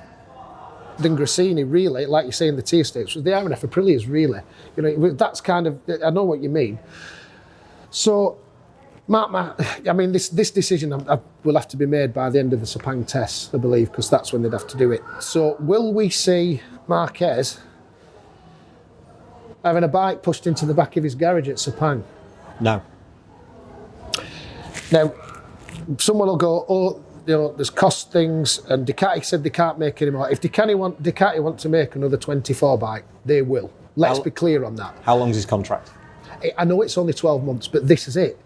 Grassini, really, like you say in the tier stakes, was the RNF Aprilias, really. That's kind of, I know what you mean. So, this decision will have to be made by the end of the Sepang tests, I believe, because that's when they'd have to do it. So, will we see Marquez having a bike pushed into the back of his garage at Sepang? No. Now, someone will go, there's cost things, and Ducati said they can't make any more. If Ducati want to make another 24 bike, they will. Let's be clear on that. How long's his contract? I know it's only 12 months, but this is it.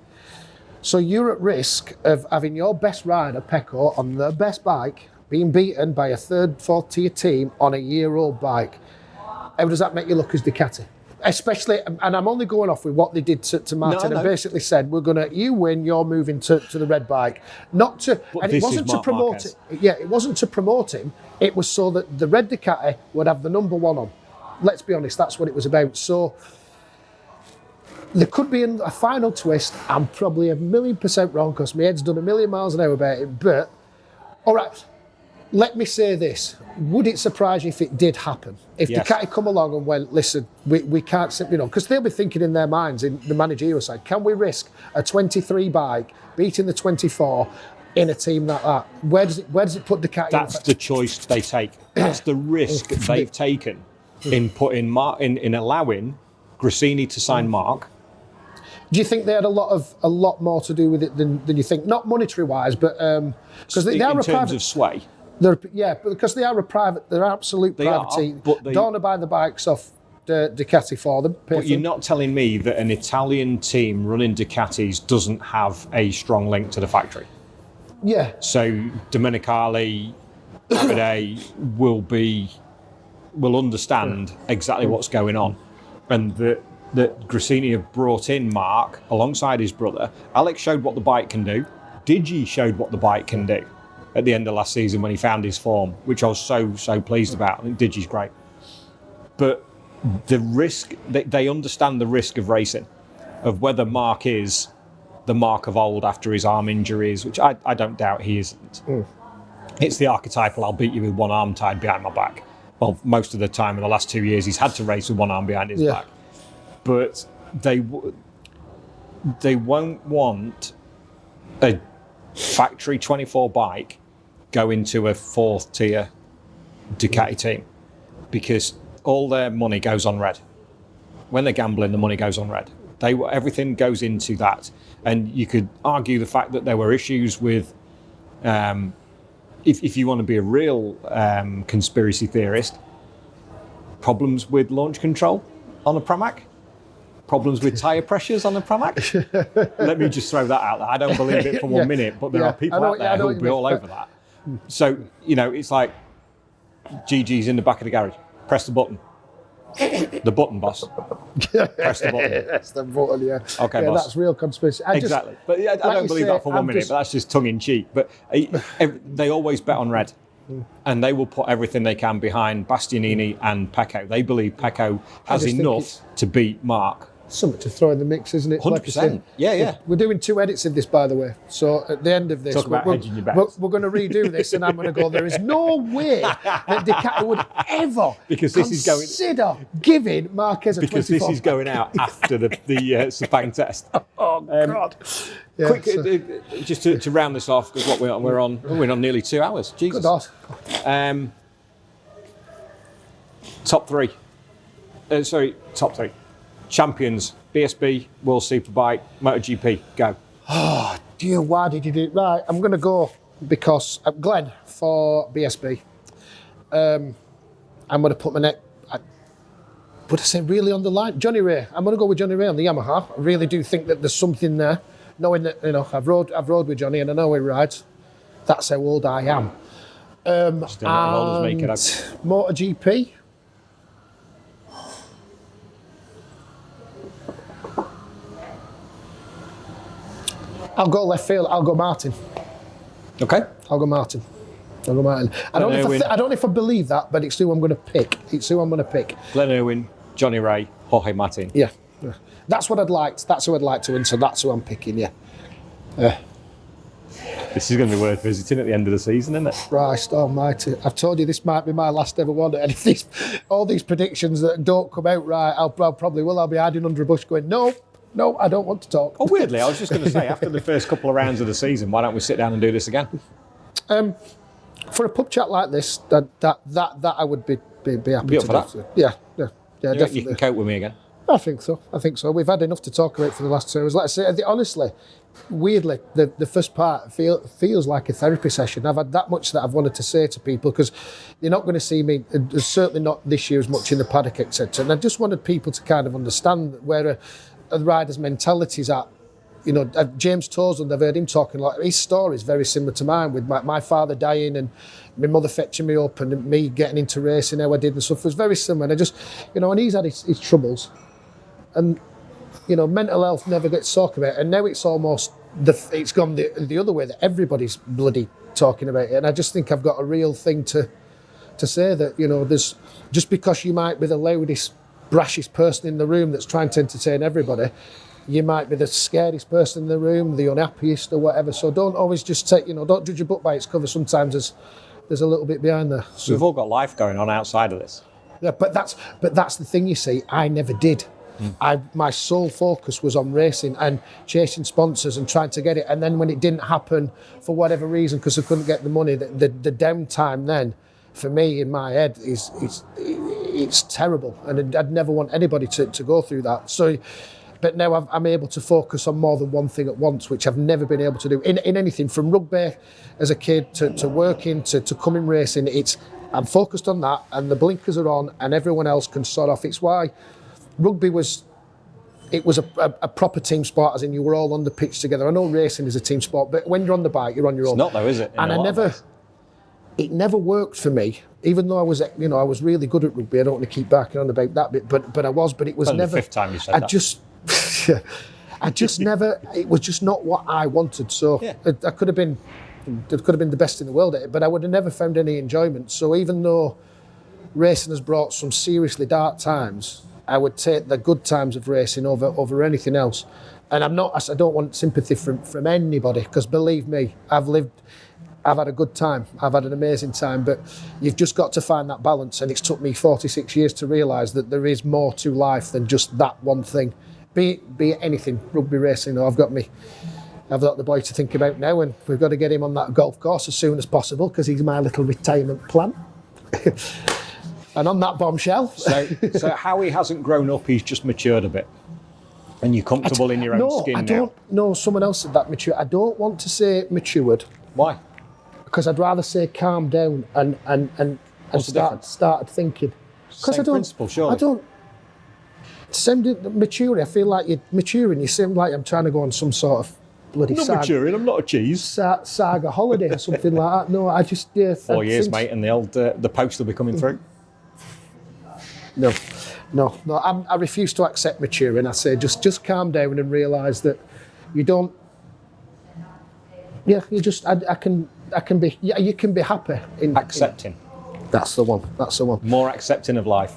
So you're at risk of having your best rider, Pecco, on the best bike, being beaten by a 3rd, 4th tier team on a year-old bike. How does that make you look as Ducati? Especially, and I'm only going off with what they did to Martin and basically said, you win, you're moving to the red bike. Not to, but and it wasn't to promote Marquez. it. Yeah, it wasn't to promote him. It was so that the red Ducati would have the number 1 on. Let's be honest, that's what it was about. So there could be a final twist. I'm probably 1,000,000% wrong because my head's done 1,000,000 miles an hour about it. But, all right, let me say this. Would it surprise you if it did happen? If Ducati come along and went, listen, we can't, because they'll be thinking in their minds, in the managerial side, can we risk a 23 bike beating the 24 in a team like that? Where does it put Ducati? That's the choice they take. That's the risk they've taken in putting in allowing Grassini to sign Mark. Do you think they had a lot more to do with it than you think? Not monetary wise, but because they are in a terms private, of sway. Because they are a private, they're absolute private team. But don't want to buy the bikes off Ducati for them. But you're not telling me that an Italian team running Ducatis doesn't have a strong link to the factory. Yeah. So Domenicali, Davide will understand exactly what's going on, and that Grassini have brought in Mark alongside his brother. Alex showed what the bike can do. Digi showed what the bike can do at the end of last season when he found his form, which I was so pleased about. I think Digi's great, but the risk, they understand the risk of racing, of whether Mark is the Mark of old after his arm injuries, which I don't doubt he isn't. It's the archetypal, I'll beat you with one arm tied behind my back. Well, most of the time in the last 2 years, he's had to race with one arm behind his back. But they won't want a factory 24 bike go into a fourth tier Ducati team, because all their money goes on red. When they're gambling, the money goes on red. Everything goes into that. And you could argue the fact that there were issues with, if you want to be a real conspiracy theorist, problems with launch control on a Pramac, problems with tyre pressures on a Pramac. Let me just throw that out there. I don't believe it for 1 minute, but there are people out there who'll be all over that. So, it's like GG's in the back of the garage. Press the button. The button, boss. Press the button. That's the button, yeah. Okay, boss. That's real conspiracy. Exactly. But I don't believe that for 1 minute, but that's just tongue-in-cheek. But they always bet on red. And they will put everything they can behind Bastianini and Pecco. They believe Pecco has enough to beat Mark. Something to throw in the mix, isn't it? 100%. Yeah. We're doing 2 edits of this, by the way. So at the end of this, we're going to redo this, and I'm going to go, there is no way that Ducati would ever consider giving Marquez a 24. Because this is going out after the Sepang test. Oh, God. Yeah, quick, just to round this off, because we're on nearly 2 hours. Jesus. Good. Top three. Top three. Champions, BSB, World Superbike, MotoGP, go. Oh, dear, why did you do it? Right, I'm going to go because Glenn for BSB. I'm going to put my neck, would I say really on the line? Johnny Ray. I'm going to go with Johnny Ray on the Yamaha. I really do think that there's something there, knowing that, I've rode with Johnny and I know he rides. That's how old I am. MotoGP. I'll go left field. I'll go Martin. Okay. I'll go Martin. I don't know if I believe that, but it's who I'm going to pick. Glenn Irwin, Johnny Ray, Jorge Martin. Yeah. That's what I'd like. That's who I'd like to win. So that's who I'm picking. Yeah. This is going to be worth visiting at the end of the season, isn't it? Christ almighty. I've told you this might be my last ever one. And if all these predictions that don't come out right, I'll probably will. I'll be hiding under a bush going, no, I don't want to talk. Oh, weirdly, I was just going to say, after the first couple of rounds of the season, why don't we sit down and do this again? For a pub chat like this, that I would be happy Be up to for do. that? Yeah, definitely. You can cope with me again. I think so. We've had enough to talk about for the last 2 hours. Like I say, honestly, weirdly, the first part feels like a therapy session. I've had that much that I've wanted to say to people, because you're not going to see me, certainly not this year as much in the paddock, etc. And I just wanted people to kind of understand where a rider's mentality is at. James Torsland, I've heard him talking, like his story is very similar to mine, with my father dying and my mother fetching me up and me getting into racing, how I did and stuff. It was very similar. And I just, and he's had his troubles. And, mental health never gets talked about. And now it's almost, it's gone the other way, that everybody's bloody talking about it. And I just think I've got a real thing to say that, there's, just because you might be the loudest, brashest person in the room that's trying to entertain everybody, you might be the scariest person in the room, the unhappiest or whatever. So don't always just take, don't judge a book by its cover. Sometimes there's a little bit behind there. So, we've all got life going on outside of this. Yeah, but that's the thing, you see. I never did. My sole focus was on racing and chasing sponsors and trying to get it. And then when it didn't happen for whatever reason, because I couldn't get the money, the downtime then for me in my head it's terrible, and I'd never want anybody to go through that. So, but now I'm able to focus on more than one thing at once, which I've never been able to do in anything, from rugby as a kid to working to coming racing. I'm focused on that, and the blinkers are on, and everyone else can sort off. It's why rugby was a proper team sport, as in you were all on the pitch together. I know racing is a team sport, but when you're on the bike, you're on your own. It's not though, is it? And it never worked for me, even though I was really good at rugby. I don't want to keep backing on about that bit, but it was never. The fifth time you said that. I just never. It was just not what I wanted. So I could have been the best in the world at it, but I would have never found any enjoyment. So even though racing has brought some seriously dark times, I would take the good times of racing over anything else. And I don't want sympathy from anybody, because believe me, I've had a good time. I've had an amazing time, but you've just got to find that balance. And it's took me 46 years to realise that there is more to life than just that one thing. Be it anything, rugby, racing. I've got the boy to think about now, and we've got to get him on that golf course as soon as possible, because he's my little retirement plan. And on that bombshell. So Howie hasn't grown up, he's just matured a bit. And you're comfortable in your own skin now? No, someone else said that, mature. I don't want to say matured. Why? Because I'd rather say calm down and started thinking. Same principle, surely. I don't. Maturing, I feel like you're maturing. You seem like I'm trying to go on some sort of bloody I'm not maturing, I'm not a cheese. Saga holiday or something like that. No, I just... 4 years, mate, and the post will be coming through. No, I refuse to accept maturing. I say just calm down and realise that you don't... Yeah, you just... I can be... Yeah, you can be happy. Accepting. That's the one. More accepting of life.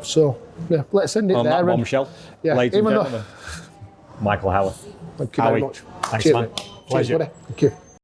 So, yeah, let's end it on there. On that bombshell, ladies and gentlemen. Michael Howarth. Thank you very much. Thanks, Cheers, man. mate. Pleasure. Cheers, buddy. Thank you.